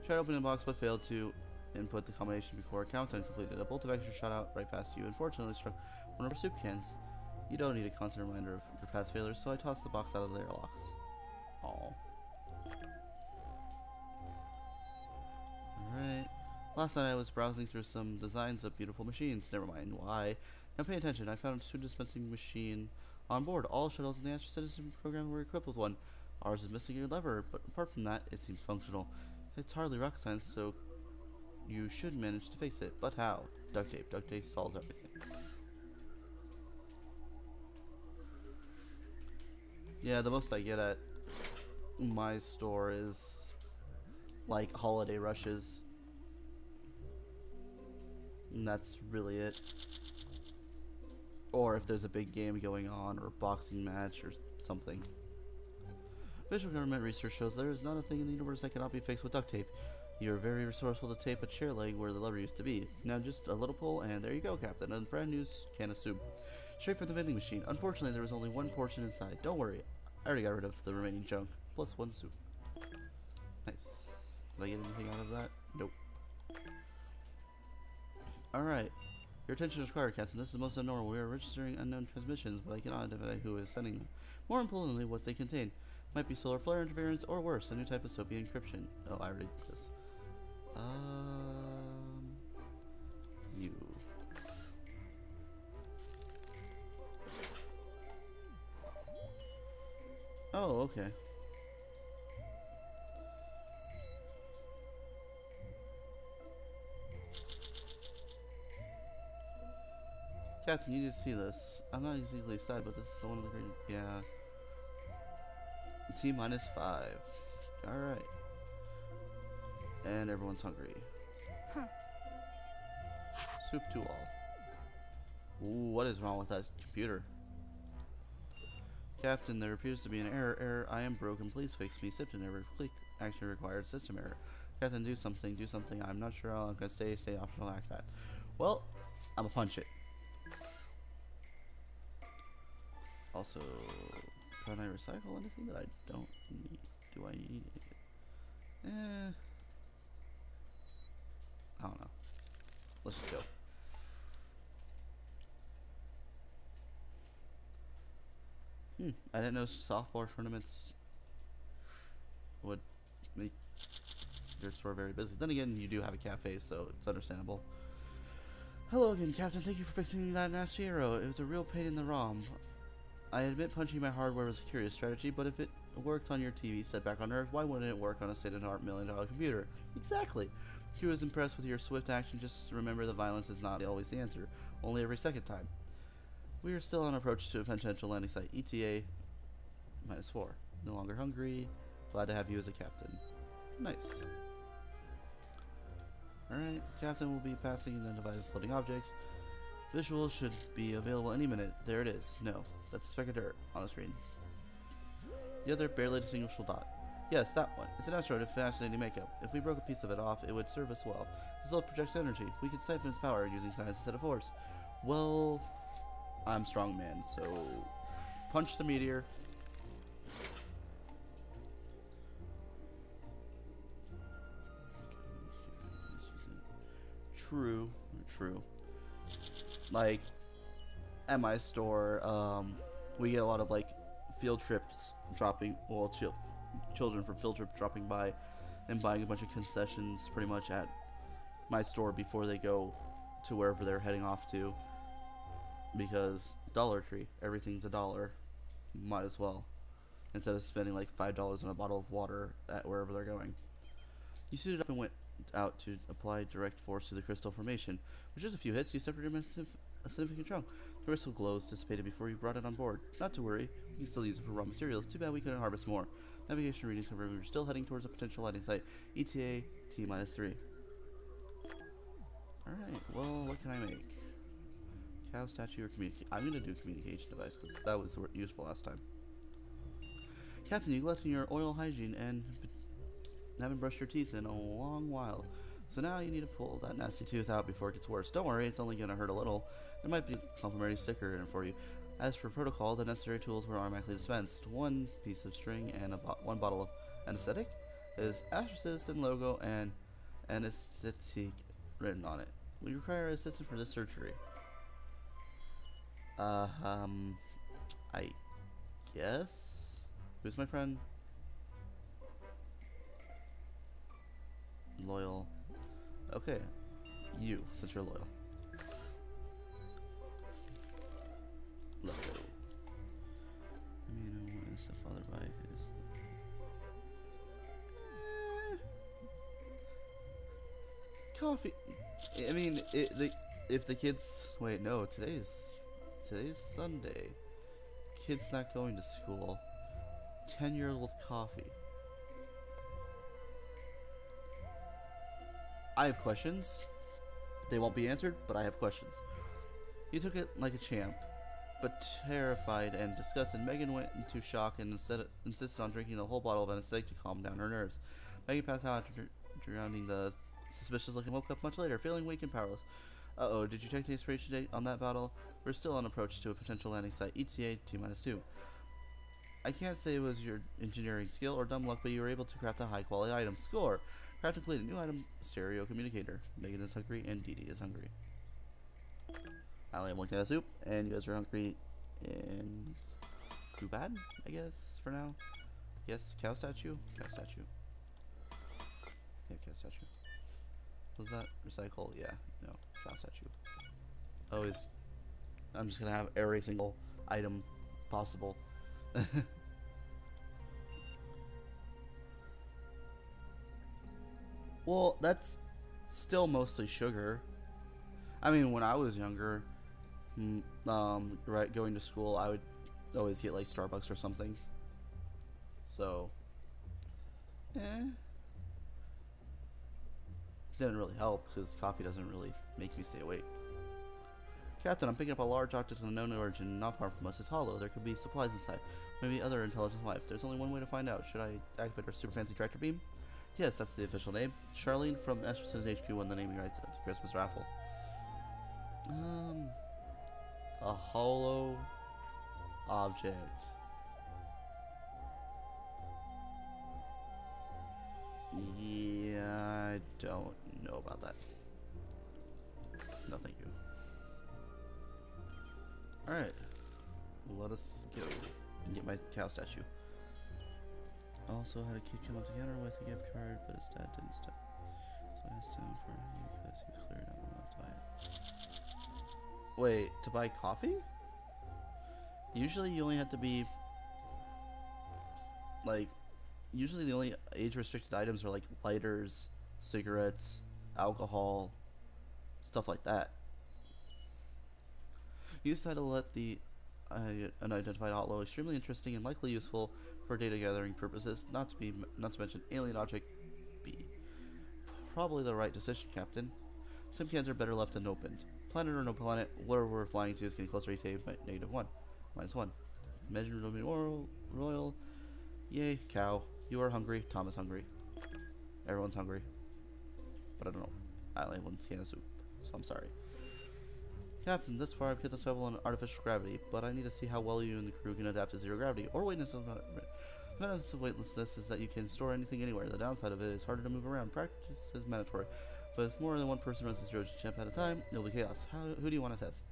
Tried opening the box but failed to input the combination before countdown completed. A bolt of extra shot out right past you. Unfortunately, struck one of our soup cans. You don't need a constant reminder of your past failures, so I tossed the box out of the airlocks. Aww. Alright. Last night I was browsing through some designs of beautiful machines. Never mind why. Now pay attention. I found a food dispensing machine on board. All shuttles in the Astro Citizen program were equipped with one. Ours is missing a lever, but apart from that, it seems functional. It's hardly rocket science, so you should manage to fix it. But how? Duct tape. Duct tape solves everything. Yeah, the most I get at my store is like holiday rushes. And that's really it. Or if there's a big game going on, or a boxing match, or something. Official government research shows there is not a thing in the universe that cannot be fixed with duct tape. You're very resourceful to tape a chair leg where the lever used to be. Now just a little pull, and there you go, Captain. A brand new can of soup. Straight from the vending machine. Unfortunately, there was only one portion inside. Don't worry, I already got rid of the remaining junk. Plus one soup. Nice. Did I get anything out of that? Nope. Alright. Your attention is required, Captain. This is most abnormal. We are registering unknown transmissions, but I cannot identify who is sending them. More importantly, what they contain. Might be solar flare interference, or worse, a new type of soapy encryption. Oh, I already did this. You. Oh, okay. Captain, you need to see this. I'm not exactly excited, but this is one of the great. Yeah. T minus 5. Alright. And everyone's hungry. Huh. Soup to all. Ooh, what is wrong with that computer? Captain, there appears to be an error. Error, I am broken. Please fix me. Symptom error. Click action required. System error. Captain, do something. Do something. I'm not sure how I'm gonna stay optional act that. Well, I'm gonna punch it. Also, can I recycle anything that I don't need? Do I need it? I don't know. Let's just go. I didn't know softball tournaments would make your store very busy. Then again, you do have a cafe, so it's understandable. Hello again, Captain. Thank you for fixing that nasty arrow. It was a real pain in the ROM. I admit punching my hardware was a curious strategy, but if it worked on your TV set back on Earth, why wouldn't it work on a state-of-the-art $1 million computer? Exactly. He was impressed with your swift action. Just remember the violence is not always the answer, only every second time. We are still on approach to a potential landing site. ETA -4. No longer hungry. Glad to have you as a captain. Nice. Alright, Captain will be passing identified floating objects. Visuals should be available any minute. There it is. No, that's a speck of dirt on the screen. The other barely distinguishable dot. Yes, that one. It's an asteroid of fascinating makeup. If we broke a piece of it off, it would serve us well. This load projects energy. We could siphon its power using science instead of force. Well, I'm strong man, so punch the meteor. True. Like, at my store, we get a lot of, like, field trips dropping, well, children from field trips dropping by and buying a bunch of concessions pretty much at my store before they go to wherever they're heading off to. Because Dollar Tree, everything's $1. Might as well. Instead of spending like $5 on a bottle of water at wherever they're going. You suited up and went out to apply direct force to the crystal formation. With just a few hits, you separated a significant chunk. The crystal glows dissipated before you brought it on board. Not to worry, we can still use it for raw materials. Too bad we couldn't harvest more. Navigation readings confirm we're still heading towards a potential landing site. ETA T-3. Alright, well, what can I make? Cow statue or communicate? I'm gonna do communication device because that was useful last time. Captain, you neglected your oral hygiene and haven't brushed your teeth in a long while. So now you need to pull that nasty tooth out before it gets worse. Don't worry, it's only gonna hurt a little. There might be a complimentary sticker in it for you. As per protocol, the necessary tools were automatically dispensed. One piece of string and one bottle of anesthetic. Is Astrocyst logo and anesthetic written on it. We require assistance for this surgery. I guess. Who's my friend? Loyal. Okay. You, since you're loyal. Let's go. I mean, what is the father by his? Coffee. I mean, if the kids. Wait, no. Today's Sunday. Kid's not going to school. 10-year-old coffee. I have questions. They won't be answered, but I have questions. You took it like a champ. but terrified and disgusted, Megan went into shock and insisted on drinking the whole bottle of anesthetic to calm down her nerves. Megan passed out after drowning the suspicious look and woke up much later, feeling weak and powerless. Uh-oh, did you check the expiration date on that bottle? We're still on approach to a potential landing site. ETA T-2. I can't say it was your engineering skill or dumb luck, but you were able to craft a high-quality item. Score! Craft completed. New item, stereo communicator. Megan is hungry, and Dee Dee is hungry. I am looking at soup, and you guys are hungry, and too bad, I guess, for now. Yes, cow statue? Cow statue. Yeah, cow statue. Was that recycle? Yeah, no, cow statue. Always, I'm just gonna have every single item possible. Well, that's still mostly sugar. I mean, when I was younger, right, going to school, I would always get like Starbucks or something. So, didn't really help because coffee doesn't really make me stay awake. Captain, I'm picking up a large object of unknown origin not far from us. It's hollow. There could be supplies inside. Maybe other intelligent life. There's only one way to find out. Should I activate our super fancy tractor beam? Yes, that's the official name. Charlene from Estrason's HQ won the naming rights at the Christmas raffle. A hollow object. Yeah, I don't know about that. No, thank you. Alright. Let us go and get my cow statue. Also had a kid come up together with a gift card, but his dad didn't step. So I asked him for you because he cleared out enough to buy it. Wait, to buy coffee? Usually you only have to be like, usually the only age restricted items are like lighters, cigarettes, alcohol, stuff like that. You decided to let the unidentified outlaw extremely interesting and likely useful for data gathering purposes, not to mention alien object B. Probably the right decision, Captain. Some cans are better left unopened. Planet or no planet, where we're flying to is getting closer to -1. -1. Measure royal. Yay, cow. You are hungry. Tom is hungry. Everyone's hungry. But I don't know. I only have one can of soup, so I'm sorry. Captain, thus far I've hit this level on artificial gravity, but I need to see how well you and the crew can adapt to zero gravity or weightlessness. The benefits of weightlessness is that you can store anything anywhere. The downside of it is harder to move around. Practice is mandatory, but if more than one person runs the zero jump at a time, it'll be chaos. Who do you want to test?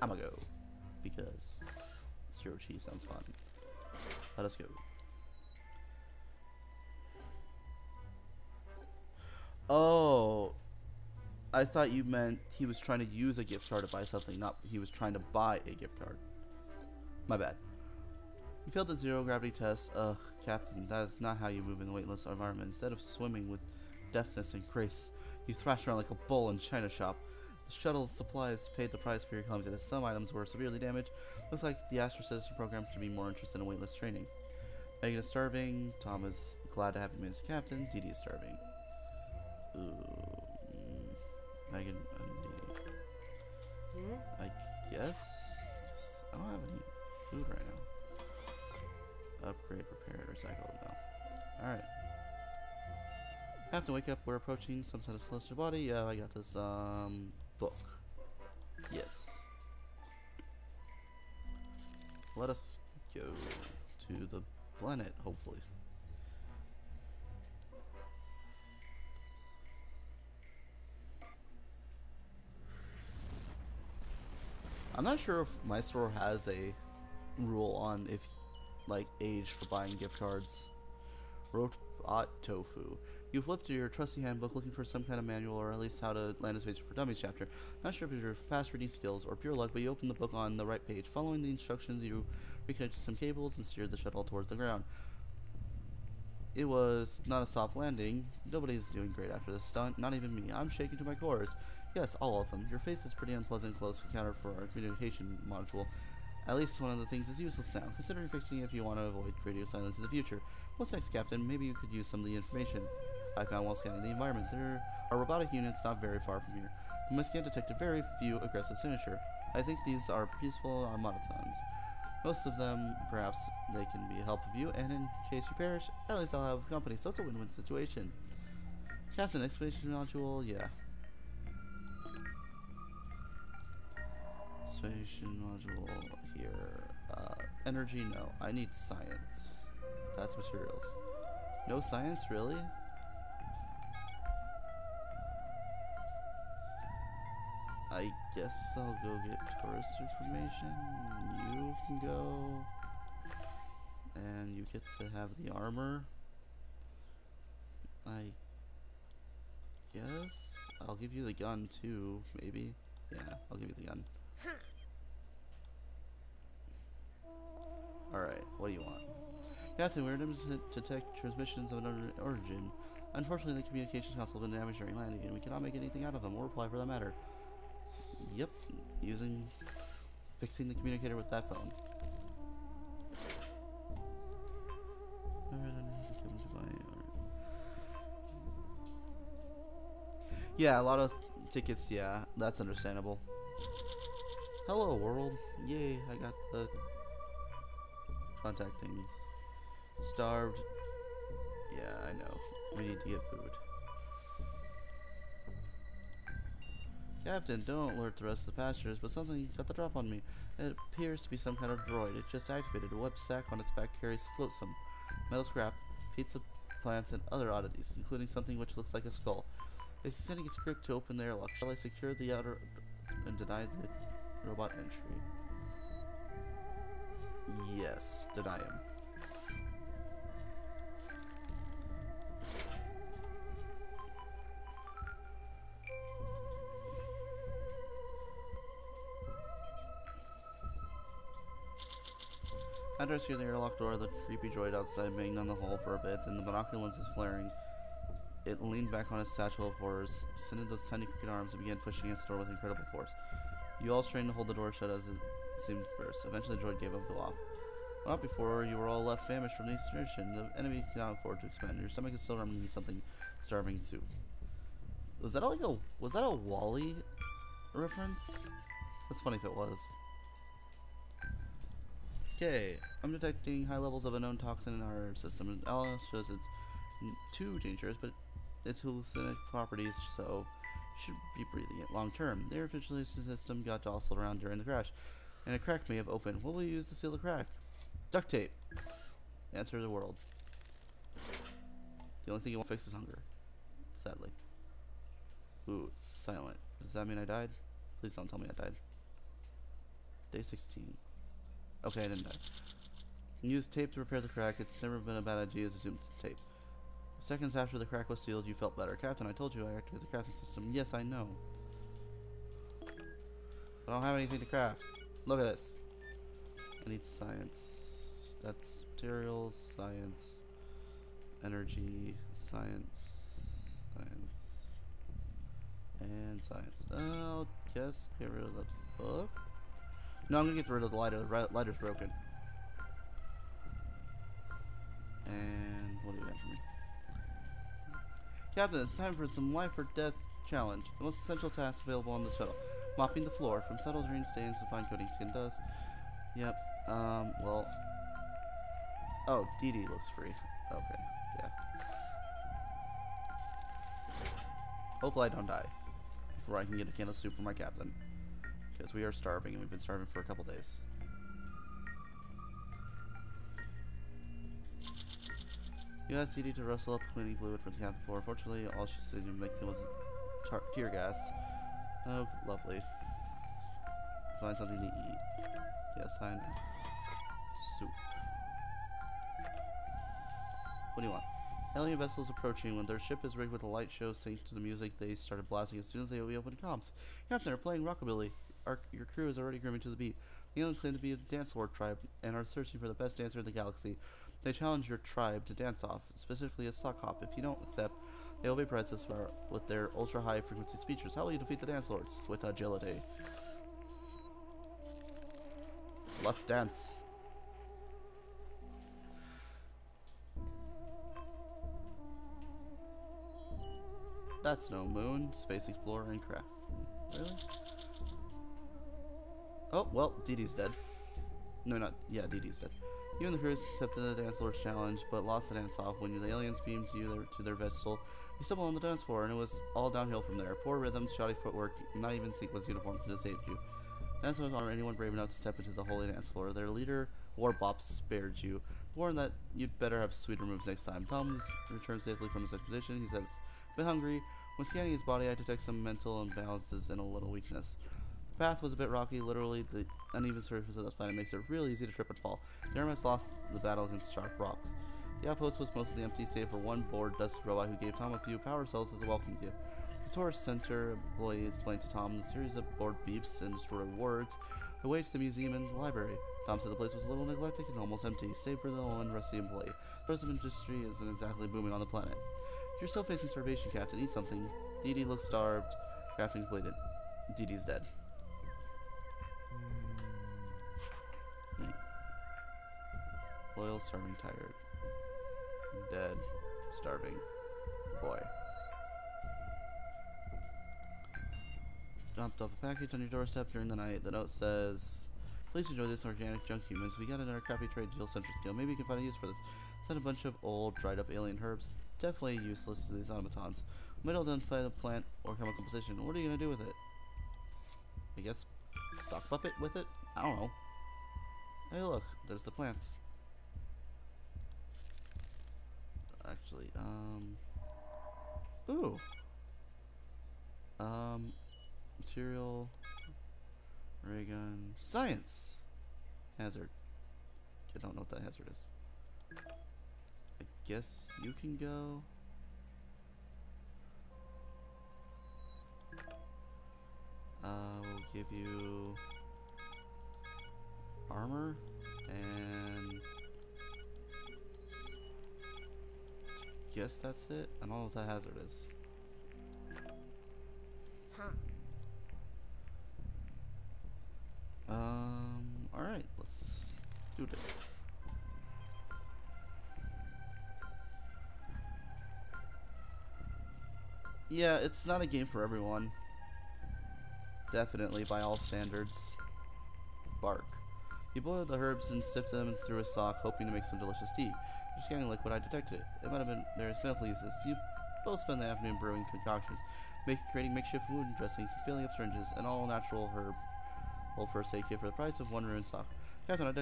I'ma go, because zero G sounds fun. Let us go. Oh, I thought you meant he was trying to use a gift card to buy something, not he was trying to buy a gift card. My bad. You failed the zero gravity test. Ugh, Captain, that is not how you move in the weightless environment. Instead of swimming with deftness and grace, you thrash around like a bull in China shop. The shuttle's supplies paid the price for your clumsiness. Some items were severely damaged. Looks like the Astro Citizen program should be more interested in weightless training. Megan is starving. Tom is glad to have him as captain. Dee Dee is starving. Ooh. Megan and Dee Dee. I guess. I don't have any food right now. Upgrade, repair, recycle. No. Alright. Have to wake up. We're approaching some sort of celestial body. Yeah, I got this book. Yes. Let us go to the planet, hopefully. I'm not sure if my store has a rule on if like age for buying gift cards. Robot tofu. You flip to your trusty handbook looking for some kind of manual or at least how to land a space for dummies chapter. Not sure if it's your fast reading skills or pure luck, but you open the book on the right page. Following the instructions, you reconnected some cables and steered the shuttle towards the ground. It was not a soft landing. Nobody's doing great after this stunt, not even me. I'm shaking to my cores. Yes, all of them. Your face is pretty unpleasant close encounter for our communication module. At least one of the things is useless now. Consider fixing it if you want to avoid radio silence in the future. What's next, Captain? Maybe you could use some of the information I found while scanning the environment. There are robotic units not very far from here. My scan detected very few aggressive signature. I think these are peaceful monotons. Most of them, perhaps, they can be a help of you, and in case you perish, at least I'll have company, so it's a win-win situation. Captain, excavation module, yeah. Excavation module here. Energy, no. I need science. That's materials. No science, really? I guess I'll go get tourist information. You can go. And you get to have the armor. I guess I'll give you the gun too, maybe. Yeah, I'll give you the gun. Alright, what do you want? Captain, we're attempting to detect transmissions of another origin. Unfortunately, the communications console has been damaged during landing, and we cannot make anything out of them or reply for that matter. Yep, fixing the communicator with that phone. Yeah, a lot of tickets, yeah, that's understandable. Hello, world. Yay, I got the contact things. Starved. Yeah, I know. We need to get food. Captain, don't alert the rest of the passengers, but something got the drop on me. It appears to be some kind of droid. It just activated. A web stack on its back carries flotsam, metal scrap, pizza plants, and other oddities, including something which looks like a skull. Is he sending a script to open the airlock? Shall I secure the outer and deny the robot entry? Yes, deny him. After I secured the airlock door, the creepy droid outside banged on the hull for a bit, then the binocular lenses flaring. It leaned back on its satchel of horrors, extended those tiny crooked arms, and began pushing against the door with incredible force. You all strained to hold the door shut as it seemed first. Eventually the droid gave up and flew off. Well, not before you were all left famished from the exertion. The enemy cannot afford to expand. Your stomach is still rumbling something starving soup. Was that a Wall-E reference? That's funny if it was. Okay, I'm detecting high levels of a known toxin in our system. It all shows it's too dangerous, but its hallucinogenic properties, so should be breathing it long term. The air filtration system got jostled around during the crash, and a crack may have opened. What will you use to seal the crack? Duct tape. Answer the world. The only thing it won't fix is hunger. Sadly. Ooh, it's silent. Does that mean I died? Please don't tell me I died. Day 16. Okay, I didn't die. Use tape to repair the crack. It's never been a bad idea to assume it's tape. Seconds after the crack was sealed, you felt better. Captain, I told you I activated the crafting system. Yes, I know. I don't have anything to craft. Look at this. I need science. That's materials, science, energy, science, and science. I'll just get rid of the book. No, I'm gonna get rid of the lighter. The lighter's broken. And what do we have for me? Captain, it's time for some life or death challenge. The most essential task available on this shuttle. Mopping the floor, from subtle green stains to fine coating skin dust. Yep, well... Oh, DD looks free. Okay, yeah. Hopefully I don't die before I can get a can of soup for my captain. Because we are starving, and we've been starving for a couple days. You asked CD to rustle up cleaning fluid from the cabin floor. Fortunately, all she seemed to make was tear gas. Oh, lovely. Find something to eat. Yes, I know. Soup. What do you want? Alien vessels approaching. When their ship is rigged with a light show synced to the music they started blasting as soon as they reopened comms. Captain, they're playing rockabilly. Your crew is already grooming to the beat. The aliens claim to be a dance lord tribe and are searching for the best dancer in the galaxy. They challenge your tribe to dance off, specifically a sock hop. If you don't accept, they will vaporize us with their ultra-high frequency speeches. How will you defeat the dance lords? With agility. Let's dance. That's no moon, space explorer, and craft. Really? Oh, well, Dee Dee's dead. No, not. Yeah, Dee Dee's dead. You and the crews accepted the Dance Lord's challenge, but lost the dance off when the aliens beamed you to their vessel. You stumbled on the dance floor, and it was all downhill from there. Poor rhythm, shoddy footwork, not even sync with uniform could have saved you. Dance Lords honor anyone brave enough to step into the holy dance floor. Their leader, Warbop, spared you, warned that you'd better have sweeter moves next time. Tom's returned safely from his expedition. He says, "Bit hungry. When scanning his body, I detect some mental imbalances and a little weakness. The path was a bit rocky. Literally, the uneven surface of this planet makes it real easy to trip and fall. The Hermits lost the battle against sharp rocks. The outpost was mostly empty, save for one bored, dusty robot who gave Tom a few power cells as a welcome gift. The tourist center employee explained to Tom the series of board beeps and destroyed words away to the museum and the library. Tom said the place was a little neglected and almost empty, save for the one rusty employee. The rest of industry isn't exactly booming on the planet. You're still facing starvation, Captain. Eat something." Dee Dee looks starved. Crafting completed. Dee Dee's dead. Eat. Loyal, starving, tired. Dead. Starving. Boy. Dropped off a package on your doorstep during the night. The note says, "Please enjoy this organic junk, humans. We got another crappy trade deal central skill. Maybe you can find a use for this. Send a bunch of old, dried up alien herbs. Definitely useless to these automatons. Might identify the plant or chemical composition. What are you gonna do with it? I guess sock puppet with it? I don't know. Hey look, there's the plants. Actually, ooh. Material, ray gun, science, hazard. I don't know what that hazard is. I guess you can go. We'll give you armor and guess that's it. I don't know what that hazard is. Alright, let's do this. Yeah, it's not a game for everyone. Definitely, by all standards. Bark. You boiled the herbs and sipped them through a sock, hoping to make some delicious tea. After scanning liquid, I detected it. It might have been various medical uses. You both spend the afternoon brewing concoctions, creating makeshift wound dressings, filling up syringes, and all natural herb first aid kit for the price of one ruined sock. Captain, I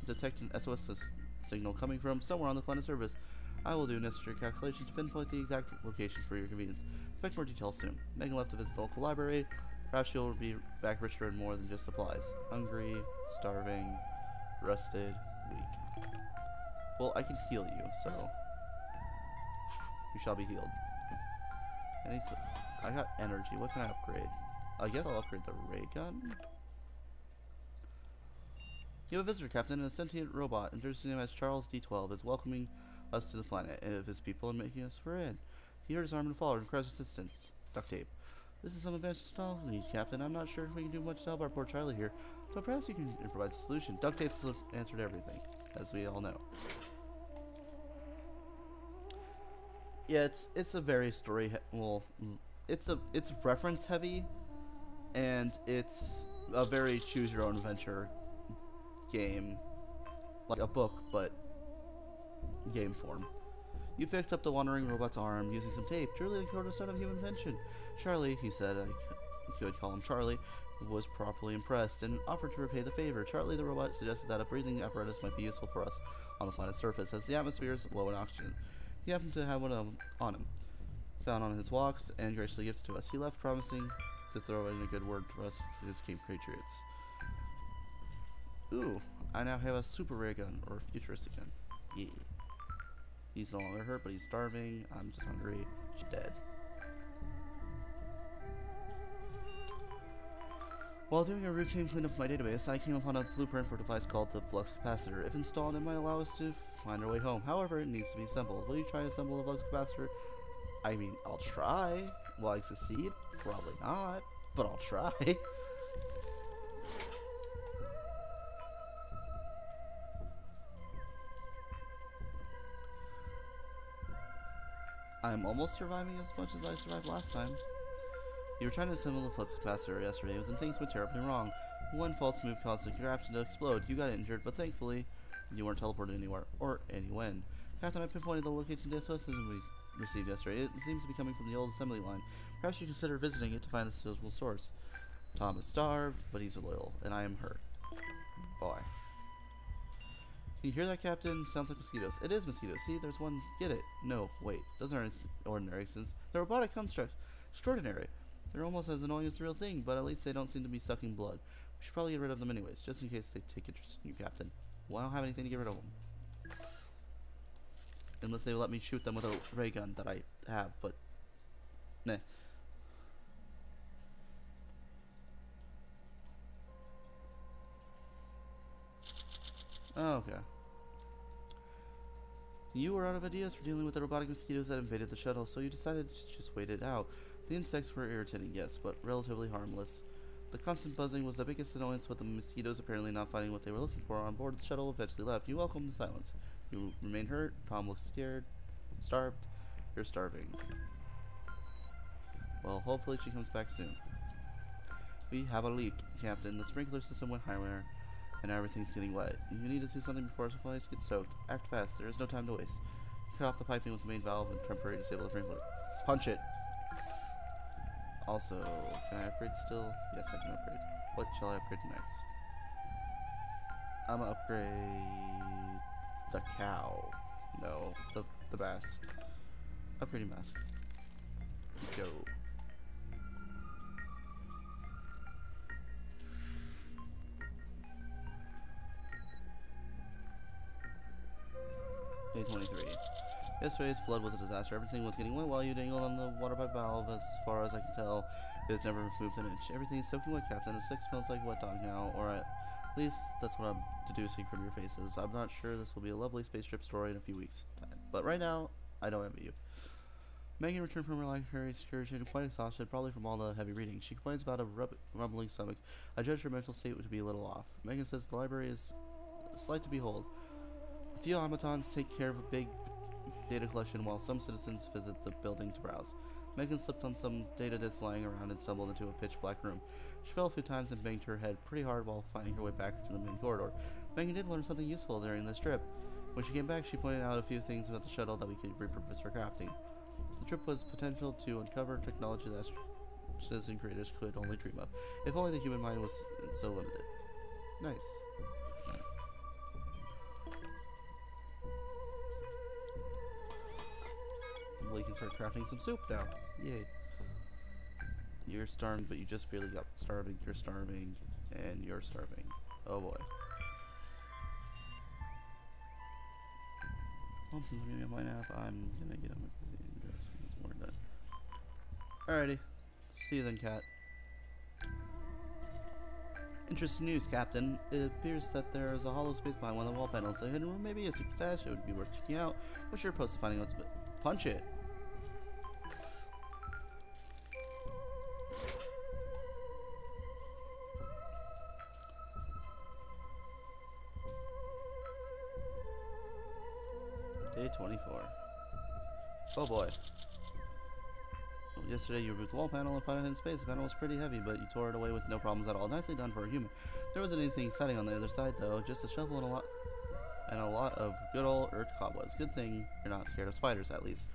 detect an SOS signal coming from somewhere on the planet's surface. I will do necessary calculations to pinpoint the exact location for your convenience. Expect more details soon. Megan left to visit the local library. Perhaps she'll be back richer and more than just supplies. Hungry, starving, rusted, weak. Well, I can heal you, so you shall be healed. I got energy. What can I upgrade? I guess I'll upgrade the ray gun. You have a visitor, Captain, a sentient robot, introducing him as Charles D12, is welcoming us to the planet and of his people and making us for in. He hurt his arm and followed and requires assistance. Duct tape. This is some advanced technology, Captain. I'm not sure if we can do much to help our poor Charlie here, so perhaps you can improvise a solution. Duct tape's the answer to everything, as we all know. Yeah, it's a very it's reference heavy, and it's a very choose your own adventure game, like a book, but game form. You picked up the wandering robot's arm using some tape. Truly a cornerstone of human invention. Charlie, he said, I could call him Charlie, was properly impressed and offered to repay the favor. Charlie the robot suggested that a breathing apparatus might be useful for us on the planet's surface, as the atmosphere is low in oxygen. He happened to have one on him, found on his walks, and graciously gifted to us. He left promising to throw in a good word for us, his compatriots. Ooh, I now have a super ray gun, or futuristic gun. Yeah. He's no longer hurt, but he's starving. I'm just hungry. She's dead. While doing a routine cleanup of my database, I came upon a blueprint for a device called the flux capacitor. If installed, it might allow us to find our way home. However, it needs to be assembled. Will you try to assemble a flux capacitor? I mean, I'll try. Will I succeed? Probably not, but I'll try. I'm almost surviving as much as I survived last time. You were trying to assemble the flux capacitor yesterday, and things went terribly wrong. One false move caused the contraption to explode. You got injured, but thankfully, you weren't teleported anywhere, or anywhen. Captain, I pinpointed the location to the SOS system we received yesterday. It seems to be coming from the old assembly line. Perhaps you consider visiting it to find the suitable source. Tom is starved, but he's loyal, and I am hurt. Boy. Can you hear that, Captain? Sounds like mosquitoes. It is mosquitoes. See, there's one. Get it? No, wait. Those aren't ordinary instants. They're robotic constructs. Extraordinary. They're almost as annoying as the real thing, but at least they don't seem to be sucking blood. We should probably get rid of them anyways, just in case they take interest in you, Captain. Well, I don't have anything to get rid of them. Unless they let me shoot them with a ray gun that I have, but... Nah. Oh, okay. You were out of ideas for dealing with the robotic mosquitoes that invaded the shuttle, so you decided to just wait it out. The insects were irritating, yes, but relatively harmless. The constant buzzing was the biggest annoyance, but the mosquitoes apparently not finding what they were looking for on board the shuttle eventually left. You welcomed the silence. You remain hurt. Tom looks scared. Starved. You're starving. Well, hopefully she comes back soon. We have a leak, Captain. The sprinkler system went higher, and everything's getting wet. You need to do something before supplies get soaked. Act fast. There is no time to waste. Cut off the piping with the main valve and temporarily disable the sprinkler. Punch it. Also, can I upgrade still? Yes, I can upgrade. What shall I upgrade next? I'm gonna upgrade the cow. No, the mask. Upgrading mask. Let's go. Day 23. Yesterday's flood was a disaster. Everything was getting wet while you dangled on the water pipe valve. As far as I can tell, it has never moved an inch. Everything is soaking wet, Captain. The sick smells like wet dog now, or at least that's what I'm deducing from your faces. I'm not sure this will be a lovely space trip story in a few weeks' time. But right now, I don't envy you. Megan returned from her library excursion quite exhausted, probably from all the heavy reading. She complains about a rumbling stomach. I judge her mental state to be a little off. Megan says the library is a sight to behold. A few automatons take care of a big data collection while some citizens visit the building to browse. Megan slipped on some data disks lying around and stumbled into a pitch black room. She fell a few times and banged her head pretty hard while finding her way back to the main corridor. Megan did learn something useful during this trip. When she came back, she pointed out a few things about the shuttle that we could repurpose for crafting. The trip was potential to uncover technology that citizen creators could only dream of. If only the human mind was so limited. Nice. We can start crafting some soup now. Yay. You're starving, but you just barely got starving. You're starving, and you're starving. Oh boy. Well, since I'm gonna get my nap, I'm gonna get on my cuisine. We're done. Alrighty. See you then, cat. Interesting news, Captain. It appears that there is a hollow space behind one of the wall panels. A hidden room, maybe a secret stash. It would be worth checking out. What's your post to finding out? Punch it. Day 24. Oh boy. Well, yesterday you removed the wall panel and found it in space. The panel was pretty heavy, but you tore it away with no problems at all. Nicely done for a human. There wasn't anything exciting on the other side though, just a shovel and a lot of good old earth cobwebs. Good thing you're not scared of spiders, at least.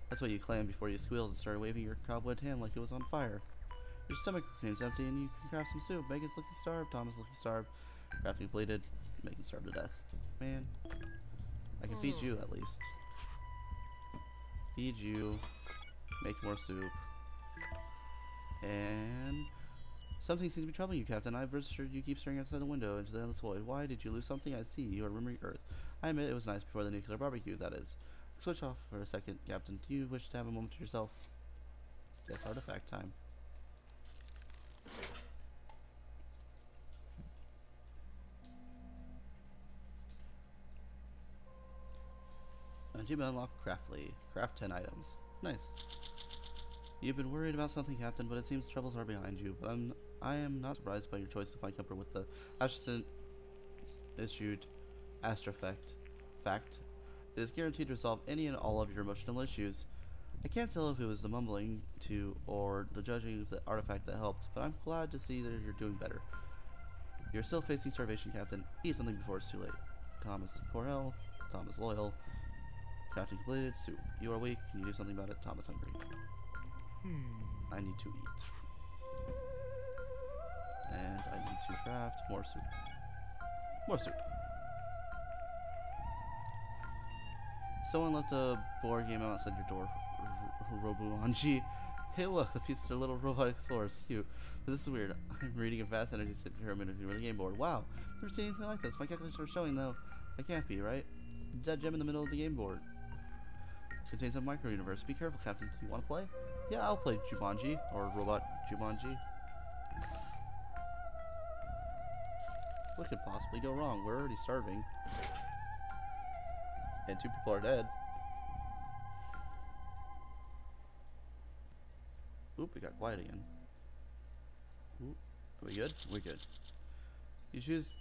That's what you claimed before you squealed and started waving your cobweb hand like it was on fire. Your stomach remains empty and you can craft some soup. Megan's looking starved, Tom is looking starved. Crafting bleeded, Megan starved to death. Man. I can feed you at least. Feed you. Make more soup. And something seems to be troubling you, Captain. I've registered you keep staring outside the window into the endless void. Why did you lose something? I see. You are remembering Earth. I admit it was nice before the nuclear barbecue, that is. Switch off for a second, Captain. Do you wish to have a moment to yourself? Yes, artifact time. Achievement unlocked Craftly. Craft 10 items. Nice. You've been worried about something, Captain, but it seems troubles are behind you. But I am not surprised by your choice to find comfort with the Ashton issued Astrofect. Fact. It is guaranteed to resolve any and all of your emotional issues. I can't tell if it was the mumbling to or the judging of the artifact that helped, but I'm glad to see that you're doing better. You're still facing starvation, Captain. Eat something before it's too late. Thomas, poor health. Thomas, loyal. Crafting completed. Soup. You are weak. Can you do something about it? Thomas, hungry. I need to eat. And I need to craft more soup. More soup. Someone left a board game outside your door. Robuanji. Hey look, the piece of the little robot explorer is cute. But this is weird. I'm reading a fast energy pyramid of the game board. Wow. Never seen anything like this. My calculations are showing though. That can't be, right? That gem in the middle of the game board. Contains a micro universe. Be careful, Captain. Do you want to play? Yeah, I'll play Jumanji. Or Robot Jumanji. What could possibly go wrong? We're already starving. And 2 people are dead. Oop, it got quiet again. Oop. Are we good? We're good. You choose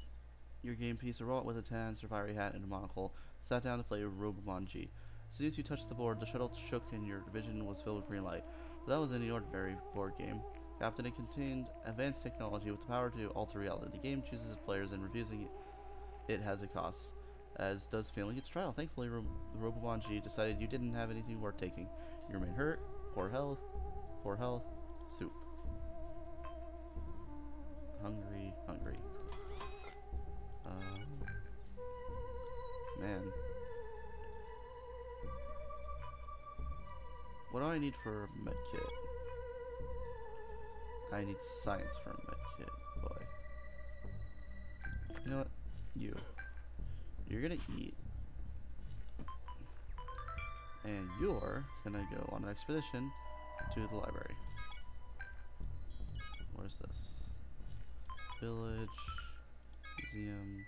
your game piece, a robot with a tan, safari hat, and a monocle. Sat down to play Robomanji. As soon as you touched the board, the shuttle shook and your vision was filled with green light. But that was any ordinary board game. Captain, it contained advanced technology with the power to alter reality. The game chooses its players, and refusing it has a cost, as does failing its trial. Thankfully, Robomanji decided you didn't have anything worth taking. You remain hurt, poor health, soup. Hungry. Man. What do I need for a medkit? I need science for a medkit, boy. You know what? You're gonna eat. And you're gonna go on an expedition to the library. Where's this? Village, museum,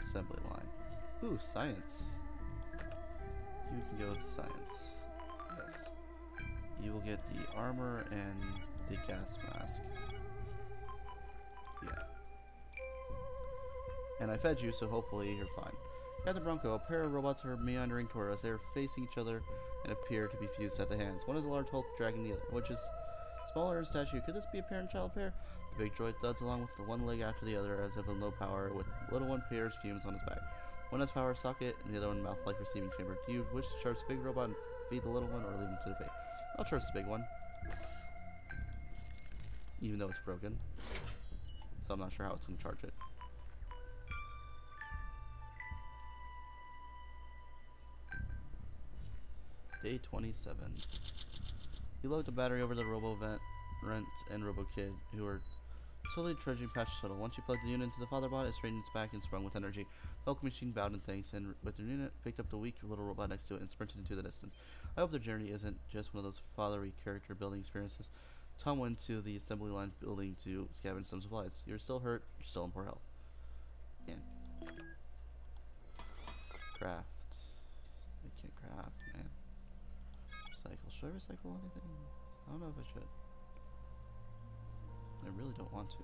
assembly line. Ooh, science. You can go to science. Yes. You will get the armor and the gas mask. Yeah. And I fed you, so hopefully you're fine. Captain Bronco, a pair of robots are meandering toward us. They are facing each other and appear to be fused at the hands. One is a large Hulk dragging the other, which is smaller in statue. Could this be a parent-child pair? The big droid thuds along with the one leg after the other as if in low power, with little one peers fumes on his back. One has power socket and the other one mouth-like receiving chamber. Do you wish to charge the big robot and feed the little one, or leave him to the fate? I'll charge the big one. Even though it's broken. So I'm not sure how it's going to charge it. Day 27. You load the battery over the Robo-Rent and Robo-Kid, who are slowly trudging past the shuttle. Once you plug the unit into the father bot, it straightened its back and sprung with energy. The Hulk machine bowed in thanks, and with the unit, picked up the weak little robot next to it and sprinted into the distance. I hope their journey isn't just one of those fatherly character building experiences. Tom went to the assembly line building to scavenge some supplies. You're still hurt, you're still in poor health. Man. Craft. I can't craft, man. Recycle. Should I recycle anything? I don't know if I should. I really don't want to.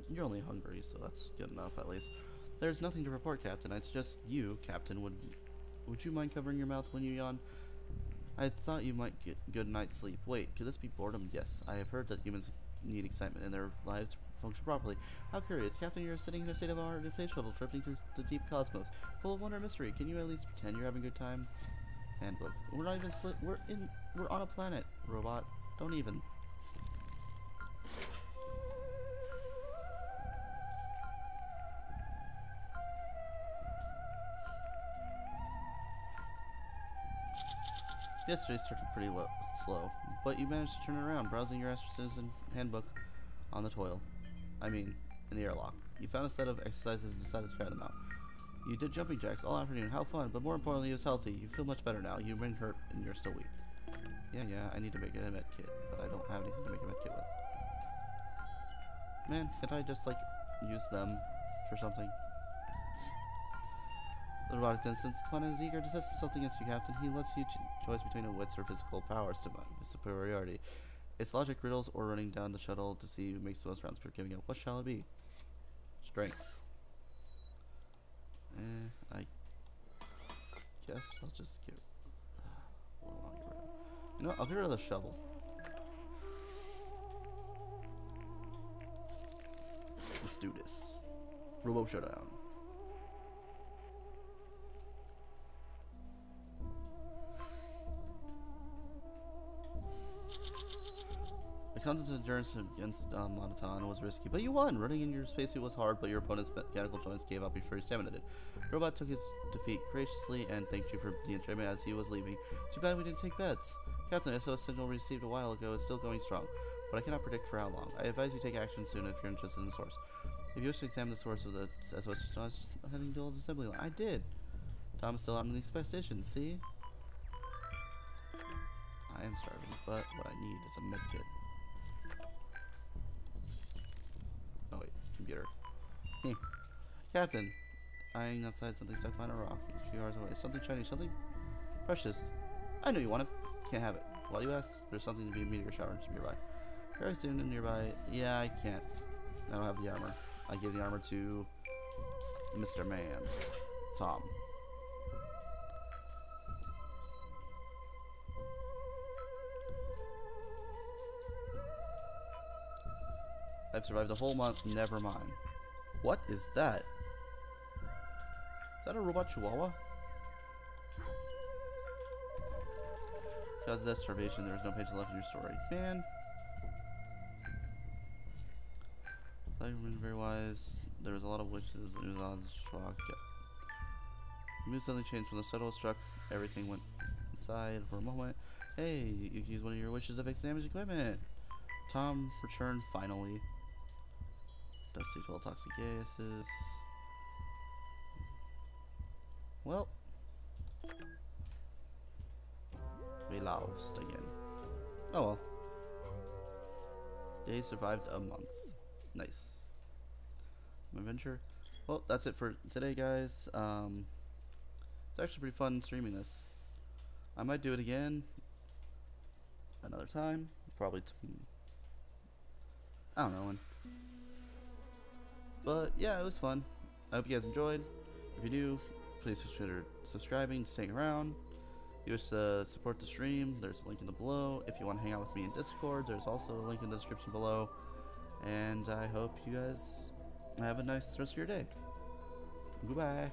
You're only hungry, so that's good enough at least. There's nothing to report, Captain. I suggest you, Captain, would you mind covering your mouth when you yawn? I thought you might get good night's sleep. Wait, could this be boredom? Yes, I have heard that humans need excitement in their lives to function properly. How curious, Captain, you're sitting in a state of art in a space shuttle drifting through the deep cosmos, full of wonder and mystery. Can you at least pretend you're having a good time? Handbook. We're not even we're on a planet, robot. Don't even. Yesterday started pretty slow, but you managed to turn it around, browsing your Citizen handbook on the toil. I mean, in the airlock. You found a set of exercises and decided to try them out. You did jumping jacks all afternoon. How fun, but more importantly, you was healthy. You feel much better now. You've been hurt, and you're still weak. Yeah, I need to make a med kit, but I don't have anything to make a med kit with. Man, can't I just, like, use them for something? The robotic instance planet is eager to test himself against you, Captain. He lets you choose between a wits or physical powers to superiority. It's logic riddles or running down the shuttle to see who makes the most rounds per giving up. What shall it be? guess I'll just get. What do I want to get rid of? You know what? I'll get rid of the shovel. Let's do this. Robo Showdown. The contest endurance against Monoton was risky, but you won! Running in your spacesuit was hard, but your opponent's mechanical joints gave up before your stamina did. Robot took his defeat graciously and thanked you for the enjoyment as he was leaving. Too bad we didn't take bets. Captain, the SOS signal received a while ago is still going strong, but I cannot predict for how long. I advise you take action soon if you're interested in the source. If you wish to examine the source of the SOS signal, I was heading to the assembly line. I did! Tom is still out on the expedition, see? I am starving, but what I need is a medkit. Oh wait, computer. Captain, eyeing outside something stuck behind a rock a few hours away. Something shiny, something precious. I know you want it. Can't have it. Why do you ask? There's something to be a meteor shower nearby. Very soon in nearby. Yeah, I can't. I don't have the armor. I gave the armor to Mr. Man. Tom. I've survived a whole month, never mind. What is that? Is that a robot chihuahua? Because of that starvation, there was no page left in your story. Man. I remember very wise. There was a lot of wishes and it was on the shock. The mood suddenly changed when the shuttle struck. Everything went inside for a moment. Hey, you can use one of your wishes to fix damaged equipment. Tom returned finally. Dusty 12 toxic gases. Well, we lost again. Oh well. They survived a month. Nice. Adventure. Well, that's it for today, guys. It's actually pretty fun streaming this. I might do it again another time. Probably. I don't know when. But yeah, it was fun. I hope you guys enjoyed. If you do, please consider subscribing, staying around. If you wish to support the stream, there's a link in the below. If you want to hang out with me in Discord, there's also a link in the description below. And I hope you guys have a nice rest of your day. Goodbye.